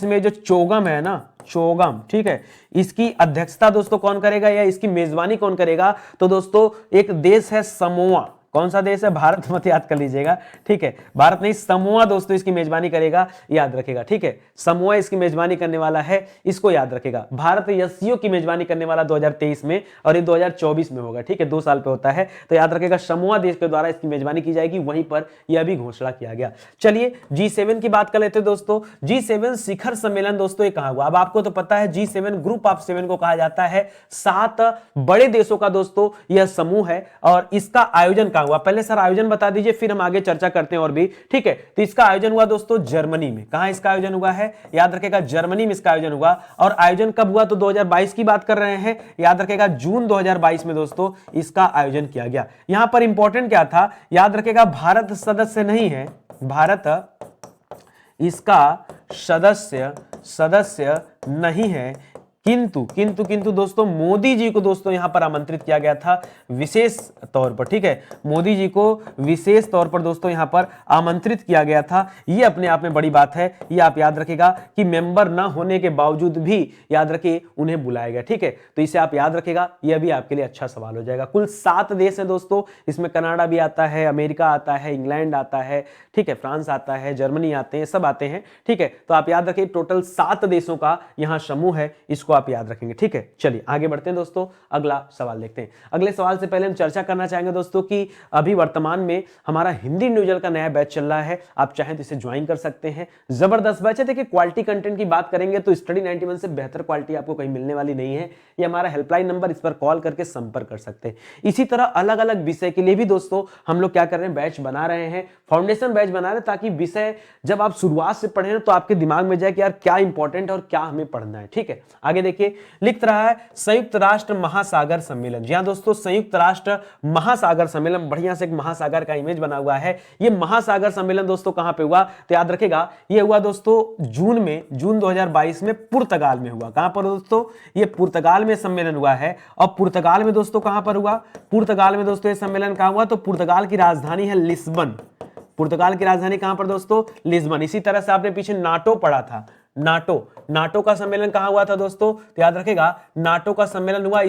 में जो चोगम है ना, चोगम, ठीक है, इसकी अध्यक्षता दोस्तों कौन करेगा या इसकी मेजबानी कौन करेगा? तो दोस्तों एक देश है समोआ। कौन सा देश है? भारत मत याद कर लीजिएगा। ठीक है, भारत नहीं, समोआ दोस्तों इसकी मेजबानी करेगा, याद रखेगा। ठीक है, समोआ इसकी मेजबानी करने वाला है, इसको याद रखेगा। भारत एससीओ की मेजबानी करने वाला 2023 में, और ये 2024 में होगा। ठीक है, 2 साल पे होता है, तो याद रखेगा समोआ देश के द्वारा इसकी मेजबानी की जाएगी, वहीं पर यह भी घोषणा किया गया। चलिए G7 की बात कर लेते हैं दोस्तों। G7 शिखर सम्मेलन दोस्तों ये कहां हुआ? अब आपको तो पता है G7 ग्रुप ऑफ 7 को कहा जाता है, 7 बड़े देशों का दोस्तों यह समूह है। और इसका आयोजन कहां हुआ? पहले सर आयोजन बता दीजिए, फिर हम आगे चर्चा करते हैं और भी। ठीक है, तो इसका आयोजन हुआ दोस्तों जर्मनी में। कहां इसका आयोजन हुआ है? याद रखेगा जर्मनी में इसका आयोजन हुआ। और आयोजन कब हुआ? तो 2022 की बात कर रहे हैं, याद रखेगा जून 2022 में दोस्तों इसका आयोजन किया गया। यहां पर इंपॉर्टेंट क्या था? याद रखेगा भारत सदस्य नहीं है, भारत इसका सदस्य नहीं है, किंतु दोस्तों मोदी जी को दोस्तों यहां पर आमंत्रित किया गया था विशेष तौर पर। ठीक है, मोदी जी को विशेष तौर पर दोस्तों यहां पर आमंत्रित किया गया था। ये अपने आप में बड़ी बात है, ये आप याद रखेगा कि मेंबर ना होने के बावजूद भी याद रखिए उन्हें बुलाया गया। ठीक है, तो इसे आप याद रखेगा, यह भी आपके लिए अच्छा सवाल हो जाएगा। कुल 7 देश है दोस्तों, इसमें कनाडा भी आता है, अमेरिका आता है, इंग्लैंड आता है, ठीक है, फ्रांस आता है, जर्मनी आते हैं, सब आते हैं। ठीक है, तो आप याद रखिए टोटल 7 देशों का यहां समूह है, इसको आप याद रखेंगे। ठीक है, चलिए आगे बढ़ते हैं दोस्तों, अगला सवाल देखते हैं। अगले सवाल से पहले हम चर्चा करना चाहेंगे दोस्तों कि अभी वर्तमान में हमारा हिंदी न्यूजल का नया बैच चल रहा है, आप चाहें तो इसे ज्वाइन कर सकते हैं। जबरदस्त बैच है। देखिए क्वालिटी कंटेंट की बात करेंगे तो स्टडी 91 से बेहतर क्वालिटी आपको कहीं मिलने वाली नहीं है। ये हमारा हेल्पलाइन नंबर, इस पर कॉल करके संपर्क कर सकते हैं। इसी तरह अलग अलग विषय के लिए भी दोस्तों हम लोग क्या कर रहे हैं, बैच बना रहे हैं, फाउंडेशन बैच बना रहे हैं, ताकि विषय जब आप शुरुआत से पढ़ें तो आपके दिमाग में जाए कि यार क्या इंपॉर्टेंट है और क्या हमें पढ़ना है। ठीक है, आगे देखिए, लिख रहा है संयुक्त राष्ट्र महासागर सम्मेलन। जी हां दोस्तों, संयुक्त राष्ट्र महासागर सम्मेलन, बढ़िया से एक महासागर का इमेज बना हुआ है। ये महासागर सम्मेलन दोस्तों कहां पे हुआ, तो याद रखेगा ये हुआ दोस्तों जून 2022 में पुर्तगाल में हुआ। कहां पर दोस्तों, ये पुर्तगाल में सम्मेलन हुआ है। और पुर्तगाल में दोस्तों कहां पर हुआ, पुर्तगाल में दोस्तों ये सम्मेलन कहां हुआ, तो पुर्तगाल की राजधानी है लिस्बन। पुर्तगाल की राजधानी कहां पर दोस्तों, लिस्बन। इसी तरह से आपने पीछे नाटो पढ़ा था, नाटो का सम्मेलन कहां हुआ था दोस्तों, तो याद रखेगा नाटो का सम्मेलन हुआ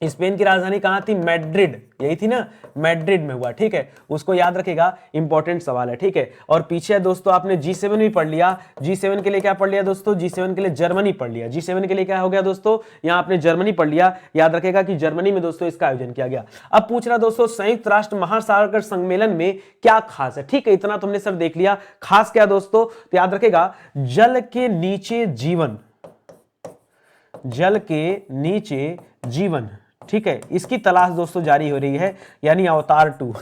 स्पेन की राजधानी कहां थी, मैड्रिड, यही थी ना, मैड्रिड में हुआ। ठीक है, उसको याद रखेगा, इंपॉर्टेंट सवाल है। ठीक है, और पीछे दोस्तों आपने G7 भी पढ़ लिया। G7 के लिए क्या पढ़ लिया दोस्तों, G7 के लिए जर्मनी पढ़ लिया। G7 के लिए क्या हो गया दोस्तों, यहां आपने जर्मनी पढ़ लिया। याद रखेगा कि जर्मनी में दोस्तों इसका आयोजन किया गया। अब पूछ रहा दोस्तों संयुक्त राष्ट्र महासागर सम्मेलन में क्या खास है। ठीक है, इतना तुमने सर देख लिया, खास क्या दोस्तों, तो याद रखेगा जल के नीचे जीवन, जल के नीचे जीवन। ठीक है, इसकी तलाश दोस्तों जारी हो रही है, यानी अवतार 2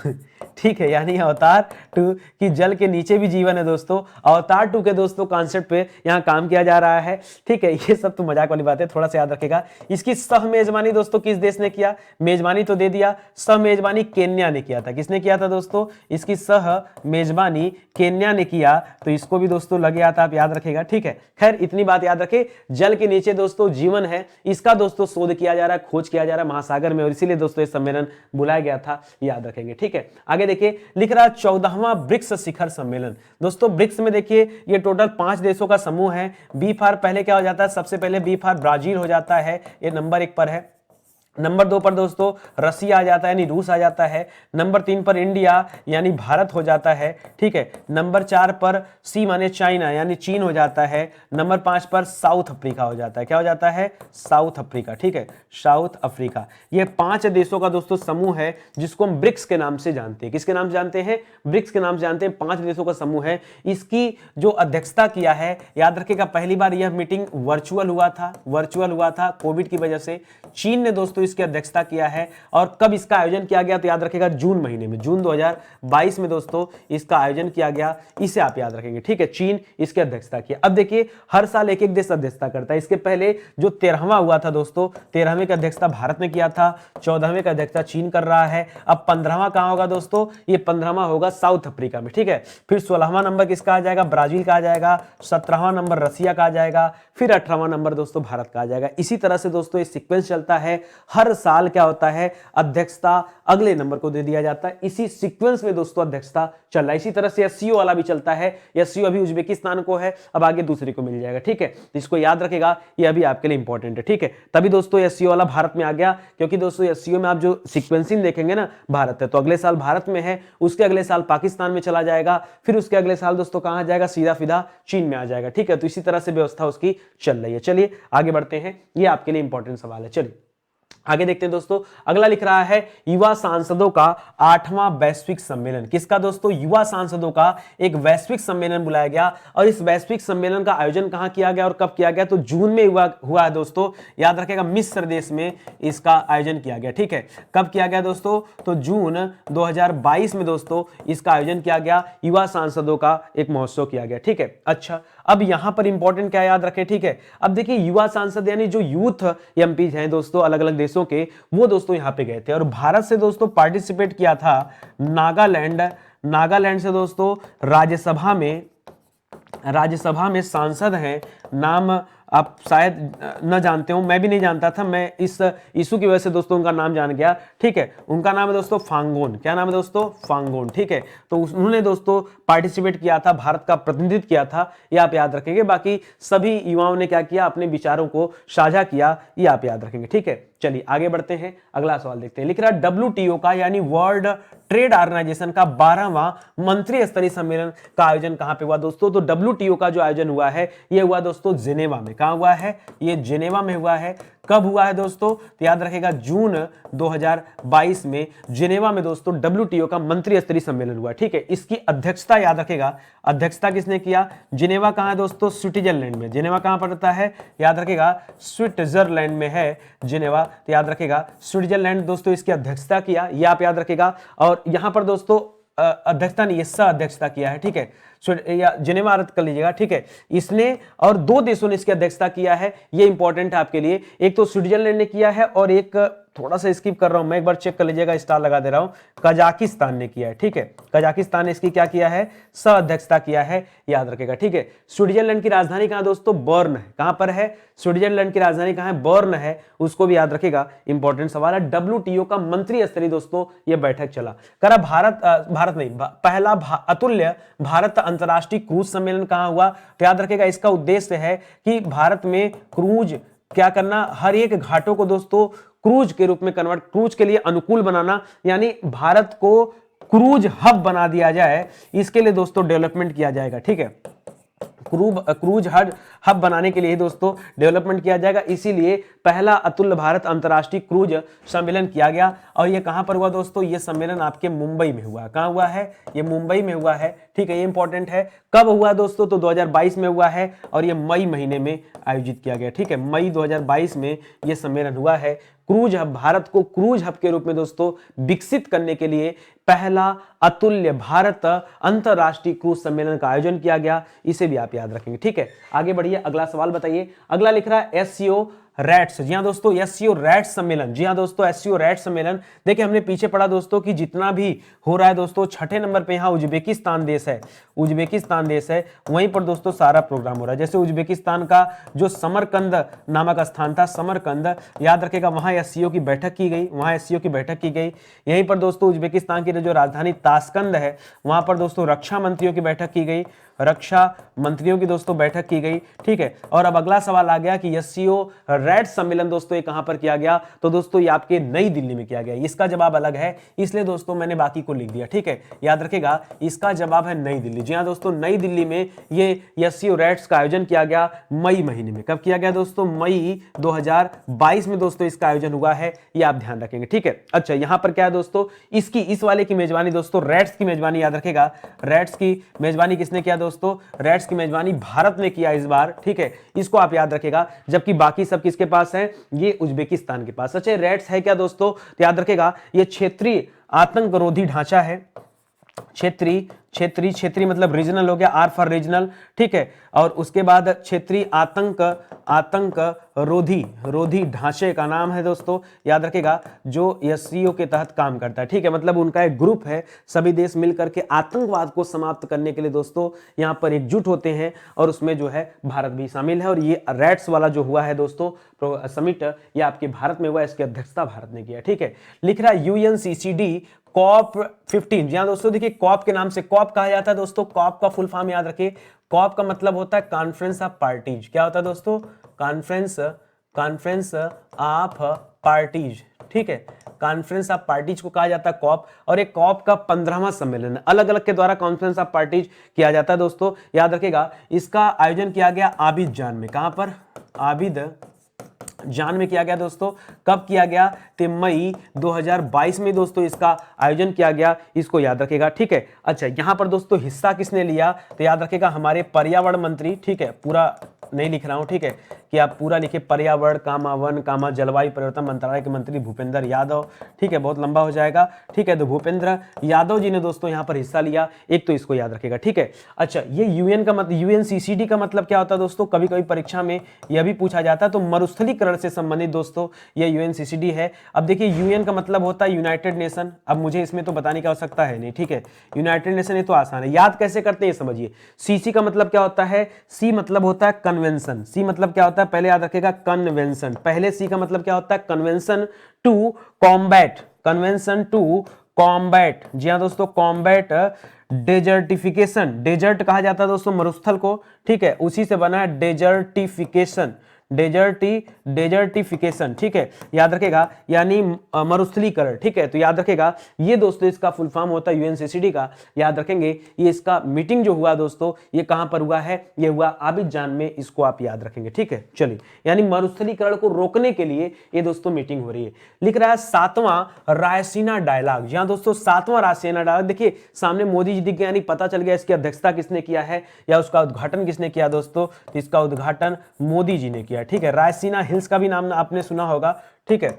ठीक है, यानी अवतार 2 कि जल के नीचे भी जीवन है दोस्तों। अवतार 2 के दोस्तों कॉन्सेप्ट पे यहाँ काम किया जा रहा है। ठीक है, ये सब तो मजाक वाली बात है, थोड़ा सा याद रखेगा। इसकी सह मेजबानी दोस्तों किस देश ने किया, मेजबानी तो दे दिया, सह मेजबानी केन्या ने किया था। किसने किया था दोस्तों, इसकी सह मेजबानी केन्या ने किया, तो इसको भी दोस्तों लग गया था, आप याद रखेगा। ठीक है, खैर इतनी बात याद रखे, जल के नीचे दोस्तों जीवन है, इसका दोस्तों शोध किया जा रहा है, खोज किया जा रहा है महासागर में, और इसीलिए दोस्तों ये सम्मेलन बुलाया गया था, याद रखेंगे। ठीक है, आगे देखिए, लिख रहा 14वां ब्रिक्स शिखर सम्मेलन। दोस्तों ब्रिक्स में देखिए ये टोटल 5 देशों का समूह है। बी फॉर पहले क्या हो जाता है, सबसे पहले बी फॉर ब्राजील हो जाता है, ये नंबर 1 पर है। नंबर 2 पर दोस्तों रसिया आ जाता है, यानी रूस आ जाता है। नंबर 3 पर इंडिया यानी भारत हो जाता है। ठीक है, नंबर 4 पर सी माने चाइना यानी चीन हो जाता है। नंबर 5 पर साउथ अफ्रीका हो जाता है, क्या हो जाता है, साउथ अफ्रीका। ठीक है, साउथ अफ्रीका। ये 5 देशों का दोस्तों समूह है जिसको हम ब्रिक्स के नाम से जानते हैं। किसके नाम से जानते हैं, ब्रिक्स के नाम से जानते हैं। 5 देशों का समूह है। इसकी जो अध्यक्षता किया है, याद रखिएगा पहली बार यह मीटिंग वर्चुअल हुआ था कोविड की वजह से। चीन ने दोस्तों इसकी अध्यक्षता किया है। और कब इसका आयोजन किया गया, तो याद रखेगा जून महीने में, जून 2022 में दोस्तों इसका आयोजन किया गया, इसे आप याद रखेंगे। ठीक है, चीन इसकी अध्यक्षता किया। अब देखिए हर साल एक एक देश अध्यक्षता करता है। इसके पहले जो 13वां हुआ था दोस्तों, 13वें की अध्यक्षता भारत ने किया था, 14वें की अध्यक्षता चीन कर रहा है। अब 15वां कहां होगा दोस्तों, ये 15वां होगा साउथ अफ्रीका में। ठीक है, फिर 16वां नंबर किसका आ जाएगा, ब्राजील का आ जाएगा। 17वां नंबर रसिया का आ जाएगा। फिर 18वां नंबर दोस्तों भारत का आ जाएगा। इसी तरह से दोस्तों ये सीक्वेंस चलता है। हर साल क्या होता है, अध्यक्षता अगले नंबर को दे दिया जाता है। इसी सीक्वेंस में दोस्तों अध्यक्षता चल रहा है। इसी तरह से एससीओ वाला भी चलता है। एससीओ अभी उज्बेकिस्तान को है, अब आगे दूसरे को मिल जाएगा। ठीक है, इसको याद रखेगा, ये अभी आपके लिए इंपॉर्टेंट है। ठीक है, तभी दोस्तों एससीओ वाला भारत में आ गया, क्योंकि दोस्तों एससीओ में आप जो सीक्वेंसिंग देखेंगे ना, भारत है तो अगले साल भारत में है, उसके अगले साल पाकिस्तान में चला जाएगा, फिर उसके अगले साल दोस्तों कहां आ जाएगा, सीधा सीधा चीन में आ जाएगा। ठीक है, तो इसी तरह से व्यवस्था उसकी चल रही है। चलिए आगे बढ़ते हैं, ये आपके लिए इंपॉर्टेंट सवाल है। चलिए आगे देखते हैं दोस्तों। अगला लिख रहा है युवा सांसदों का 8वां वैश्विक सम्मेलन। किसका दोस्तों, युवा सांसदों का एक वैश्विक सम्मेलन बुलाया गया। और इस वैश्विक सम्मेलन का आयोजन कहां किया गया और कब किया गया, तो जून में हुआ है दोस्तों। याद रखेगा मिस्र देश में इसका आयोजन किया गया। ठीक है, कब किया गया दोस्तों, तो जून 2022 में दोस्तों इसका आयोजन किया गया। युवा सांसदों का एक महोत्सव किया गया। ठीक है, अच्छा अब यहां पर इंपॉर्टेंट क्या याद रखें। ठीक है, अब देखिए युवा सांसद यानी जो यूथ एमपी हैं दोस्तों अलग अलग देशों के, वो दोस्तों यहां पे गए थे। और भारत से दोस्तों पार्टिसिपेट किया था नागालैंड से दोस्तों राज्यसभा में सांसद हैं, नाम आप शायद न जानते हो, मैं भी नहीं जानता था, मैं इस इशू की वजह से दोस्तों उनका नाम जान गया। ठीक है, उनका नाम है दोस्तों फांगोन। क्या नाम है दोस्तों, फांगोन। ठीक है, तो उन्होंने दोस्तों पार्टिसिपेट किया था, भारत का प्रतिनिधित्व किया था, ये आप याद रखेंगे। बाकी सभी युवाओं ने क्या किया, अपने विचारों को साझा किया, ये आप याद रखेंगे। ठीक है, चलिए आगे बढ़ते हैं, अगला सवाल देखते हैं। लिख रहा है WTO का यानी वर्ल्ड ट्रेड ऑर्गेनाइजेशन का 12वां मंत्री स्तरीय सम्मेलन का आयोजन कहां पे हुआ दोस्तों? तो WTO का जो आयोजन हुआ है ये हुआ दोस्तों जिनेवा में। कहां हुआ है? ये जिनेवा में हुआ है। कब हुआ है दोस्तों? तो याद रखेगा जून 2022 में जिनेवा में दोस्तों WTO का मंत्री स्तरीय सम्मेलन हुआ। ठीक है, इसकी अध्यक्षता याद रखेगा, अध्यक्षता किसने किया? जिनेवा कहां है दोस्तों? स्विट्जरलैंड में। जिनेवा कहां पड़ता है? याद रखेगा स्विट्जरलैंड में है जिनेवा। तो याद रखेगा स्विट्जरलैंड दोस्तों इसकी अध्यक्षता किया, ये आप याद रखेगा। और यहां पर दोस्तों अध्यक्षता नहीं, सह अध्यक्षता किया है। ठीक है, या जिनेवा रद्द कर लीजिएगा। ठीक है, इसने और दो देशों ने इसकी अध्यक्षता किया है, ये इंपॉर्टेंट है आपके लिए। एक तो स्विट्जरलैंड ने किया है और एक थोड़ा सा स्किप कर रहा हूं मैं, एक बार चेक कर लीजिएगा, स्टार लगा दे रहा हूं, कजाकिस्तान ने किया है। ठीक है, कजाकिस्तान ने इसकी क्या किया है? सह अध्यक्षता किया है, याद रखेगा। ठीक है, स्विट्जरलैंड की राजधानी कहां दोस्तों? बर्न है। कहां पर है? स्विट्जरलैंड की राजधानी कहां है? बर्न है, उसको भी याद रखेगा, इंपॉर्टेंट सवाल है। WTO का मंत्री स्तरीय दोस्तों ये बैठक चला करा। भारत नहीं, पहला अतुल्य भारत अंतरराष्ट्रीय क्रूज सम्मेलन कहां हुआ? तो याद रखेगा इसका उद्देश्य है कि भारत में क्रूज क्या करना, हर एक घाटों को दोस्तों क्रूज के रूप में कन्वर्ट, क्रूज के लिए अनुकूल बनाना, यानी भारत को क्रूज हब बना दिया जाए, इसके लिए दोस्तों डेवलपमेंट किया जाएगा। ठीक है, क्रूज हब बनाने के लिए दोस्तों डेवलपमेंट किया जाएगा, इसीलिए पहला अतुल्य भारत अंतरराष्ट्रीय क्रूज सम्मेलन किया गया। और ये कहां पर हुआ दोस्तों? ये सम्मेलन आपके मुंबई में हुआ। कहां हुआ है? ये मुंबई में हुआ है। ठीक है, ये इंपॉर्टेंट है। कब हुआ दोस्तों? तो 2022 में हुआ है और ये मई महीने में आयोजित किया गया। ठीक है, मई 2022 में ये सम्मेलन हुआ है। क्रूज हब, भारत को क्रूज हब के रूप में दोस्तों विकसित करने के लिए पहला अतुल्य भारत अंतरराष्ट्रीय क्रूज सम्मेलन का आयोजन किया गया, इसे भी आप याद रखेंगे। ठीक है, आगे बढ़िए, अगला सवाल बताइए। अगला लिख रहा है SCO रैट्स। जी हाँ दोस्तों, SCO रैट्स सम्मेलन। जी हाँ दोस्तों, SCO रैट्स सम्मेलन। देखिए हमने पीछे पढ़ा दोस्तों कि जितना भी हो रहा है दोस्तों, छठे नंबर पे यहाँ उज्बेकिस्तान देश है, उज्बेकिस्तान देश है, वहीं पर दोस्तों सारा प्रोग्राम हो रहा है। जैसे उज्बेकिस्तान का जो समरकंद नामक स्थान था, समरकंद, याद रखेगा वहां SCO की बैठक की गई, वहां SCO की बैठक की गई। यहीं पर दोस्तों उज्बेकिस्तान की जो राजधानी ताशकंद है, वहां पर दोस्तों रक्षा मंत्रियों की बैठक की गई, रक्षा मंत्रियों की दोस्तों बैठक की गई। ठीक है, और अब अगला सवाल आ गया कि SCO रैट्स सम्मेलन दोस्तों ये कहां पर किया गया? तो दोस्तों ये आपके नई दिल्ली में किया गया। इसका जवाब अलग है, इसलिए दोस्तों मैंने बाकी को लिख दिया। ठीक है, याद रखेगा इसका जवाब है नई दिल्ली। जी हाँ दोस्तों, नई दिल्ली में ये SCO रैट्स का आयोजन किया गया मई महीने में। कब किया गया दोस्तों? मई 2022 में दोस्तों इसका आयोजन हुआ है, ये आप ध्यान रखेंगे। ठीक है, अच्छा यहां पर क्या है दोस्तों, इसकी इस वाले की मेजबानी दोस्तों, रैट्स की मेजबानी याद रखेगा, रैट्स की मेजबानी किसने किया दोस्तों? रैट्स की मेजबानी भारत ने किया इस बार। ठीक है, इसको आप याद रखेगा, जबकि बाकी सब किसके पास है? ये उज्बेकिस्तान के पास। अच्छा रैट्स है क्या दोस्तों? तो याद रखेगा ये क्षेत्रीय आतंकरोधी ढांचा है। क्षेत्रीय मतलब रीजनल हो गया, आर फॉर रीजनल। ठीक है, और उसके बाद क्षेत्रीय रोधी ढांचे का नाम है दोस्तों, याद रखेगा, जो SCO के तहत काम करता है। ठीक है, मतलब उनका एक ग्रुप है, सभी देश मिलकर के आतंकवाद को समाप्त करने के लिए दोस्तों यहां पर एकजुट होते हैं, और उसमें जो है भारत भी शामिल है। और ये रैट्स वाला जो हुआ है दोस्तों समिट, ये आपके भारत में हुआ, इसकी अध्यक्षता भारत ने किया। ठीक है, लिख रहा है UNCCD COP15। जी हाँ दोस्तों, देखिए कॉप के नाम से कॉप कहा जाता है दोस्तों, कॉप का फुल फॉर्म याद रखिए, कॉप का मतलब होता है कॉन्फ्रेंस ऑफ पार्टीज। क्या होता है दोस्तों? Conference of parties. ठीक है, कॉन्फ्रेंस ऑफ पार्टीज को कहा जाता है कॉप, और एक कॉप का 15वां सम्मेलन है, अलग अलग के द्वारा कॉन्फ्रेंस ऑफ पार्टीज किया जाता है दोस्तों, याद रखेगा। इसका आयोजन किया गया आबिदजान में। कहां पर? आबिदजान में किया गया दोस्तों। कब किया गया? तो मई 2022 में दोस्तों इसका आयोजन किया गया, इसको याद रखेगा। ठीक है, अच्छा यहां पर दोस्तों हिस्सा किसने लिया? तो याद रखेगा हमारे पर्यावरण मंत्री। ठीक है, पूरा नहीं लिख रहा हूं, ठीक है, कि आप पूरा लिखे, पर्यावरण कामा वन कामा जलवायु परिवर्तन मंत्रालय के मंत्री भूपेंद्र यादव। ठीक है, बहुत लंबा हो जाएगा। ठीक है, तो भूपेंद्र यादव जी ने दोस्तों यहां पर हिस्सा लिया, एक तो इसको याद रखेगा। ठीक है, अच्छा ये यूएन का मतलब, UNCCD का मतलब क्या होता है दोस्तों? कभी कभी परीक्षा में यह भी पूछा जाता है, तो मरुस्थलीकरण से संबंधित दोस्तों ये UNCCD है। अब देखिए यूएन का मतलब होता है यूनाइटेड नेशन, अब मुझे इसमें तो बताने की आवश्यकता है नहीं। ठीक है, यूनाइटेड नेशन ये तो आसान है, याद कैसे करते हैं समझिए। CC का मतलब क्या होता है? C मतलब होता है कन्वेंशन। C मतलब क्या होता है? पहले याद रखेगा कन्वेंशन, पहले C का मतलब क्या होता है? Convention to combat, convention to combat. जी हाँ दोस्तों, कॉम्बैट डेजर्टिफिकेशन, डेजर्ट कहा जाता है दोस्तों मरुस्थल को। ठीक है, उसी से बना है डेजर्टिफिकेशन। डेजर्टिफिकेशन, ठीक है, याद रखेगा, यानी मरुस्थलीकरण, ठीक है। तो याद रखेगा ये दोस्तों इसका फुल फॉर्म होता है यूएनसीसीडी का, याद रखेंगे। ये इसका मीटिंग जो हुआ दोस्तों ये कहां पर हुआ है, ये हुआ अबिजान में, इसको आप याद रखेंगे, ठीक है। चलिए, यानी मरुस्थलीकरण को रोकने के लिए ये दोस्तों मीटिंग हो रही है। लिख रहा है 7वां रायसीना डायलॉग। जी हां दोस्तों, 7वां रायसीना डायलॉग। देखिए सामने मोदी जी दिख गए, यानी पता चल गया इसकी अध्यक्षता किसने किया है या उसका उद्घाटन किसने किया दोस्तों। तो इसका उद्घाटन मोदी जी ने किया, ठीक है। रायसीना हिल्स का भी नाम आपने सुना होगा, ठीक है,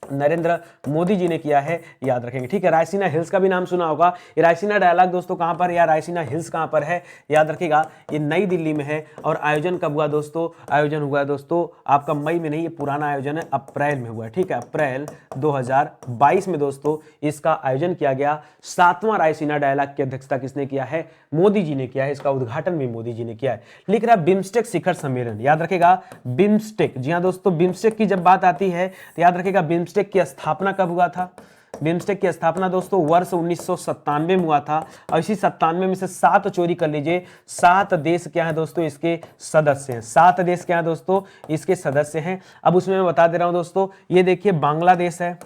नरेंद्र मोदी जी ने किया है, याद रखेंगे, ठीक है। रायसीना हिल्स का भी नाम सुना होगा। ये रायसीना डायलॉग दोस्तों कहां पर है या रायसीना हिल्स कहां पर है, याद रखिएगा, ये नई दिल्ली में है। और आयोजन कब हुआ दोस्तों, आयोजन हुआ दोस्तों आपका मई में नहीं, ये पुराना आयोजन है, अप्रैल में हुआ है, ठीक है। अप्रैल 2022 में दोस्तों इसका आयोजन किया गया। 7वां रायसीना डायलॉग की अध्यक्षता किसने किया है, मोदी जी ने किया है। इसका उद्घाटन भी मोदी जी ने किया है। लिख रहा है बिम्स्टेक शिखर सम्मेलन, याद रखेगा बिम्स्टेक। जी हाँ दोस्तों, बिम्स्टेक की जब बात आती है तो याद रखेगा बिम्स्टेक की स्थापना कब हुआ था। बिम्स्टेक की स्थापना दोस्तों वर्ष 1997 में हुआ था। और इसी 97 में से 7 चोरी कर लीजिए, 7 देश क्या है दोस्तों इसके सदस्य हैं। 7 देश क्या है दोस्तों इसके सदस्य हैं। अब उसमें मैं बता दे रहा हूं दोस्तों, ये देखिए बांग्लादेश है,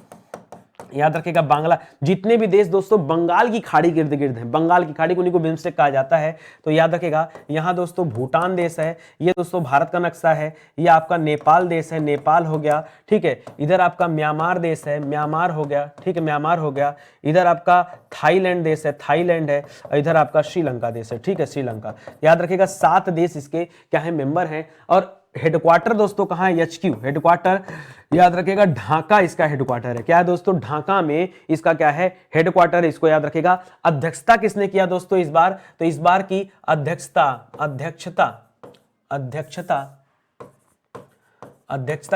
याद रखेगा बांग्ला, जितने भी देश दोस्तों बंगाल की खाड़ी गिर्द गिर्द हैं, बंगाल की खाड़ी को उन्हीं को बिम्स्टेक कहा जाता है। तो याद रखेगा यहाँ दोस्तों भूटान देश है, ये दोस्तों भारत का नक्शा है। ये आपका नेपाल देश है, नेपाल हो गया, ठीक है। इधर आपका म्यांमार देश है, म्यांमार हो गया, ठीक है, म्यांमार हो गया। इधर आपका थाईलैंड देश है, थाईलैंड है। और इधर आपका श्रीलंका देश है, ठीक है, श्रीलंका। याद रखेगा 7 देश इसके क्या है, मेंबर हैं। और हेडक्वार्टर दोस्तों कहां है, एचक्यू, हेडक्वार्टर याद रखेगा ढाका इसका हेडक्वार्टर है। क्या है दोस्तों, ढाका में इसका क्या है, हेडक्वार्टर है, इसको याद रखेगा। अध्यक्षता किसने किया दोस्तों इस बार, तो इस बार की अध्यक्षता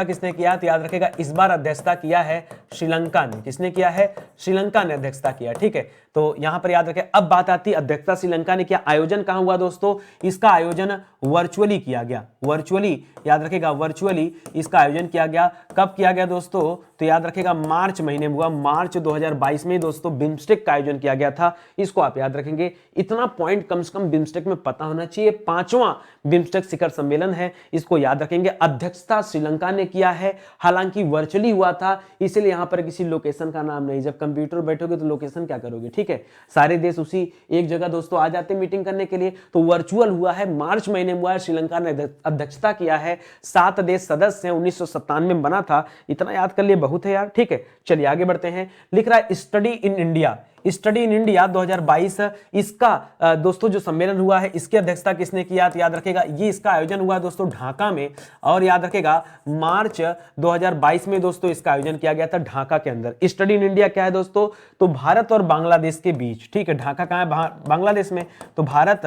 किसने किया, तो याद रखेगा इस बार अध्यक्षता किया है श्रीलंका ने। किसने किया है, श्रीलंका ने अध्यक्षता किया, ठीक है। तो यहां पर याद रखें, अब बात आती है अध्यक्षता श्रीलंका ने किया। आयोजन कहां हुआ दोस्तों, इसका आयोजन वर्चुअली किया गया, वर्चुअली, याद रखेगा वर्चुअली इसका आयोजन किया गया। कब किया गया दोस्तों, तो याद रखेगा मार्च महीने में हुआ, मार्च 2022 में दोस्तों बिम्स्टेक का आयोजन किया गया था। इसको आप याद रखेंगे, इतना पॉइंट कम से कम बिम्स्टेक में पता होना चाहिए। 5वां बिम्स्टेक शिखर सम्मेलन है, इसको याद रखेंगे। अध्यक्षता श्रीलंका ने किया है, हालांकि वर्चुअली हुआ था, इसलिए यहां पर किसी लोकेशन का नाम नहीं। जब कंप्यूटर बैठोगे तो लोकेशन क्या करोगे, ठीक है। सारे देश उसी एक जगह दोस्तों आ जाते हैं मीटिंग करने के लिए। तो वर्चुअल हुआ है, मार्च महीने में हुआ है, श्रीलंका ने अध्यक्षता किया है। 7 देश सदस्य हैं, 1997 में बना था। इतना याद कर लिए बहुत है यार, ठीक है। चलिए आगे बढ़ते हैं। लिख रहा है study in India, study in India 2022, इसका दोस्तों जो सम्मेलन हुआ है इसकी अध्यक्षता किसने किया, तो याद रखेगा ये इसका आयोजन हुआ दोस्तों ढाका में। और याद रखेगा मार्च 2022 में दोस्तों इसका आयोजन किया गया था ढाका के अंदर। स्टडी इन इंडिया क्या है दोस्तों, तो भारत और बांग्लादेश के बीच, ठीक है। ढाका कहां है, बांग्लादेश में। तो भारत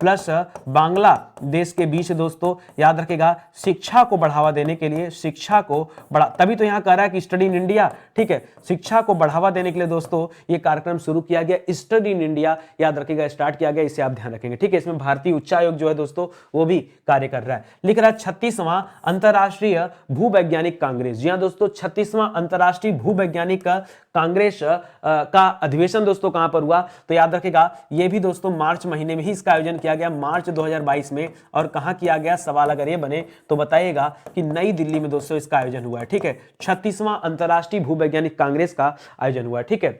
प्लस बांग्लादेश के बीच दोस्तों याद रखेगा शिक्षा को बढ़ावा देने के लिए, शिक्षा को तभी तो यहां कह रहा है कि स्टडी इन इंडिया, ठीक है। शिक्षा को बढ़ावा देने के लिए दोस्तों ये कार्यक्रम शुरू किया गया, स्टडी इन इंडिया याद रखिएगा स्टार्ट किया गया, इसे आप ध्यान रखेंगे, ठीक है। इसमें भारतीय उच्चायोग जो है दोस्तों वो भी कार्य कर रहा है। लिख रहा है 36वां अंतरराष्ट्रीय भूवैज्ञानिक कांग्रेस। जी हां दोस्तों, 36वां अंतरराष्ट्रीय भूवैज्ञानिक कांग्रेस का अधिवेशन दोस्तों कहां पर हुआ, तो याद रखेगा ये भी दोस्तों मार्च महीने में ही इसका आयोजन किया गया, मार्च 2022 में। और कहां किया गया, सवाल अगर ये बने तो बताइएगा कि नई दिल्ली में दोस्तों इसका आयोजन हुआ है, ठीक है। 36वां अंतरराष्ट्रीय भूवैज्ञानिक कांग्रेस का आयोजन हुआ है, ठीक है।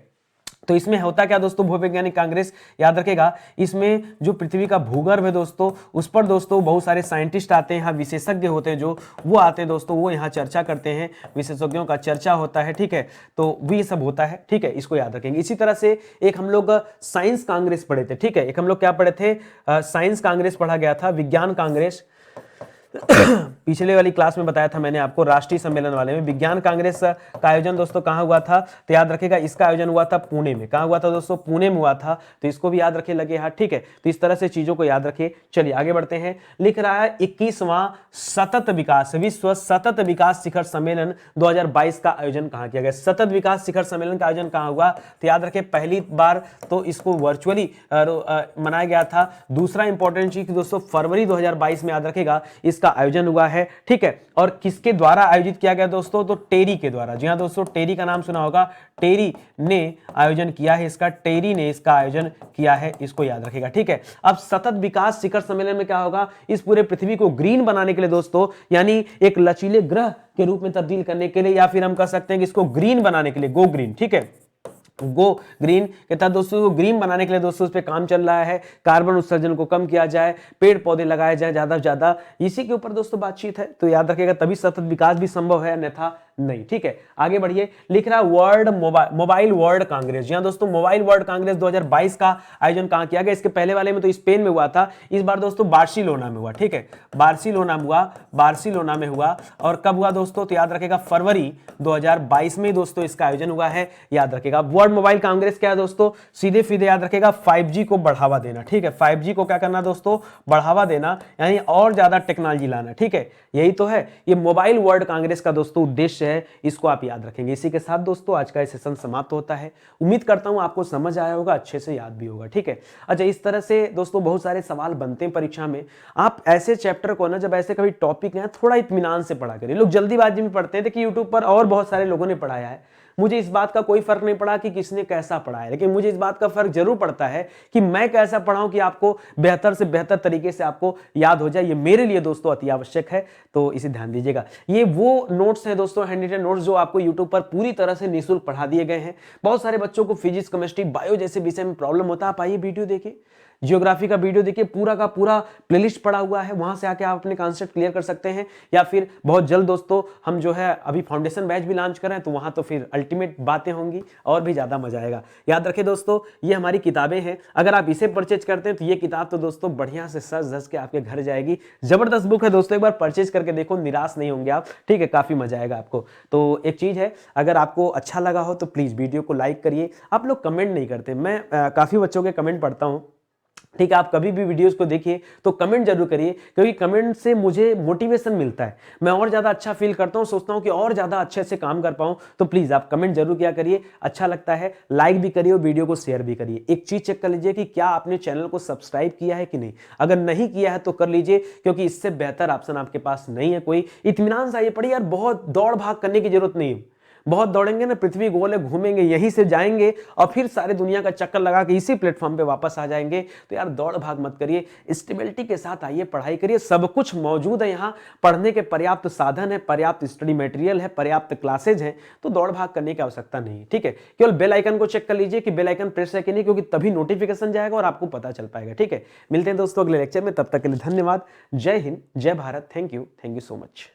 तो इसमें होता क्या दोस्तों, भूवैज्ञानिक कांग्रेस, याद रखेगा इसमें जो पृथ्वी का भूगर्भ है दोस्तों उस पर दोस्तों बहुत सारे साइंटिस्ट आते हैं, यहाँ विशेषज्ञ होते हैं जो वो आते हैं दोस्तों, वो यहाँ चर्चा करते हैं, विशेषज्ञों का चर्चा होता है, ठीक है। तो ये सब होता है, ठीक है, इसको याद रखेंगे। इसी तरह से एक हम लोग साइंस कांग्रेस पढ़े थे, ठीक है। एक हम लोग क्या पढ़े थे, साइंस कांग्रेस पढ़ा गया था, विज्ञान कांग्रेस पिछले वाली क्लास में बताया था मैंने आपको, राष्ट्रीय सम्मेलन वाले में। विज्ञान कांग्रेस का आयोजन दोस्तों कहां हुआ था, तो याद रखेगा इसका आयोजन हुआ था पुणे में। कहां हुआ था दोस्तों, पुणे में हुआ था। तो इसको भी याद रखे लगे हाथ, ठीक है। तो इस तरह से चीजों को याद रखे। चलिए आगे बढ़ते हैं। लिख रहा है 21वां सतत विकास, विश्व सतत विकास शिखर सम्मेलन 2022 का आयोजन कहां किया गया। सतत विकास शिखर सम्मेलन का आयोजन कहां हुआ, तो याद रखे पहली बार तो इसको वर्चुअली मनाया गया था। दूसरा इंपॉर्टेंट चीज दोस्तों फरवरी 2022 में याद रखेगा इसका आयोजन हुआ है है, ठीक है। और किसके द्वारा आयोजित किया गया दोस्तों, तो टेरी के द्वारा। जी हाँ दोस्तों, टेरी का नाम सुना होगा, टेरी ने आयोजन किया है इसका, टेरी ने इसका आयोजन किया है, इसको याद रखेगा, ठीक है। अब सतत विकास शिखर सम्मेलन में क्या होगा, इस पूरे पृथ्वी को ग्रीन बनाने के लिए दोस्तों, यानी एक लचीले ग्रह के रूप में तब्दील करने के लिए, या फिर हम कह सकते हैं कि इसको ग्रीन बनाने के लिए, गो ग्रीन, ठीक है, गो ग्रीन के तहत दोस्तों ग्रीन बनाने के लिए दोस्तों उस पर काम चल रहा है। कार्बन उत्सर्जन को कम किया जाए, पेड़ पौधे लगाए जाए ज्यादा से ज्यादा, इसी के ऊपर दोस्तों बातचीत है। तो याद रखिएगा, तभी सतत विकास भी संभव है, अन्यथा नहीं, ठीक है। आगे बढ़िए, लिख रहा वर्ल्ड मोबाइल वर्ल्ड कांग्रेस। जी हाँ दोस्तों, मोबाइल वर्ल्ड कांग्रेस 2022 का आयोजन कहां किया गया, इसके पहले वाले में तो स्पेन में हुआ था, इस बार दोस्तों बार्सिलोना में हुआ, ठीक है, बार्सिलोना में हुआ। और कब हुआ दोस्तों, तो याद रखेगा फरवरी 2022 में दोस्तों इसका आयोजन हुआ है, याद रखेगा। वर्ल्ड मोबाइल कांग्रेस क्या है दोस्तों, सीधे सीधे याद रखेगा 5G को बढ़ावा देना, ठीक है, 5G को क्या करना दोस्तों, बढ़ावा देना, यानी और ज्यादा टेक्नोलॉजी लाना, ठीक है, यही तो है ये मोबाइल वर्ल्ड कांग्रेस का दोस्तों उद्देश्य है, इसको आप याद रखेंगे। इसी के साथ दोस्तों आज का सेशन समाप्त होता है। उम्मीद करता हूं आपको समझ आया होगा, अच्छे से याद भी होगा, ठीक है। अच्छा, इस तरह से दोस्तों बहुत सारे सवाल बनते हैं परीक्षा में। आप ऐसे चैप्टर को ना, जब ऐसे कभी टॉपिक है, थोड़ा इत्मीनान से पढ़ा करिए। लोग जल्दीबाजी में पढ़ते हैं, देखिए यूट्यूब पर और बहुत सारे लोगों ने पढ़ाया है, मुझे इस बात का कोई फर्क नहीं पड़ा कि किसने कैसा पढ़ा है, लेकिन मुझे इस बात का फर्क जरूर पड़ता है कि मैं कैसा पढ़ाऊं कि आपको बेहतर से बेहतर तरीके से आपको याद हो जाए। ये मेरे लिए दोस्तों अति आवश्यक है, तो इसे ध्यान दीजिएगा। ये वो नोट्स हैं दोस्तों, हैंड रिटन नोट्स, जो आपको यूट्यूब पर पूरी तरह से निःशुल्क पढ़ा दिए गए हैं। बहुत सारे बच्चों को फिजिक्स, केमिस्ट्री, बायो जैसे विषय में प्रॉब्लम होता है, आप आइए वीडियो देखिए, जियोग्राफी का वीडियो देखिए, पूरा का पूरा प्लेलिस्ट पड़ा हुआ है, वहां से आके आप अपने कॉन्सेप्ट क्लियर कर सकते हैं। या फिर बहुत जल्द दोस्तों हम जो है अभी फाउंडेशन बैच भी लॉन्च कर रहे हैं, तो वहां तो फिर अल्टीमेट बातें होंगी और भी ज्यादा मजा आएगा। याद रखें दोस्तों, ये हमारी किताबें हैं, अगर आप इसे परचेज करते हैं तो ये किताब तो दोस्तों बढ़िया से सज धज के आपके घर जाएगी। जबरदस्त बुक है दोस्तों, एक बार परचेज करके देखो, निराश नहीं होंगे आप, ठीक है, काफी मजा आएगा आपको। तो एक चीज है, अगर आपको अच्छा लगा हो तो प्लीज वीडियो को लाइक करिए। आप लोग कमेंट नहीं करते, मैं काफी बच्चों के कमेंट पढ़ता हूं, ठीक है। आप कभी भी वीडियोस को देखिए तो कमेंट जरूर करिए, क्योंकि कमेंट से मुझे मोटिवेशन मिलता है, मैं और ज्यादा अच्छा फील करता हूं, सोचता हूं कि और ज्यादा अच्छे से काम कर पाऊं। तो प्लीज आप कमेंट जरूर किया करिए, अच्छा लगता है, लाइक भी करिए और वीडियो को शेयर भी करिए। एक चीज चेक कर लीजिए कि क्या आपने चैनल को सब्सक्राइब किया है कि नहीं, अगर नहीं किया है तो कर लीजिए, क्योंकि इससे बेहतर ऑप्शन आपके पास नहीं है कोई। इत्मीनान से आइए पढ़िए यार, बहुत दौड़ भाग करने की जरूरत नहीं है। बहुत दौड़ेंगे ना, पृथ्वी गोल है, घूमेंगे, यहीं से जाएंगे और फिर सारे दुनिया का चक्कर लगा के इसी प्लेटफॉर्म पे वापस आ जाएंगे। तो यार दौड़ भाग मत करिए, स्टेबिलिटी के साथ आइए, पढ़ाई करिए, सब कुछ मौजूद है यहाँ, पढ़ने के पर्याप्त साधन है, पर्याप्त स्टडी मटेरियल है, पर्याप्त क्लासेज हैं, तो दौड़ भाग करने की आवश्यकता नहीं, ठीक है। केवल बेल आइकन को चेक कर लीजिए कि बेल आइकन प्रेस है कि नहीं, क्योंकि तभी नोटिफिकेशन जाएगा और आपको पता चल पाएगा, ठीक है। मिलते हैं दोस्तों अगले लेक्चर में, तब तक के लिए धन्यवाद। जय हिंद, जय Bharat, thank you so much.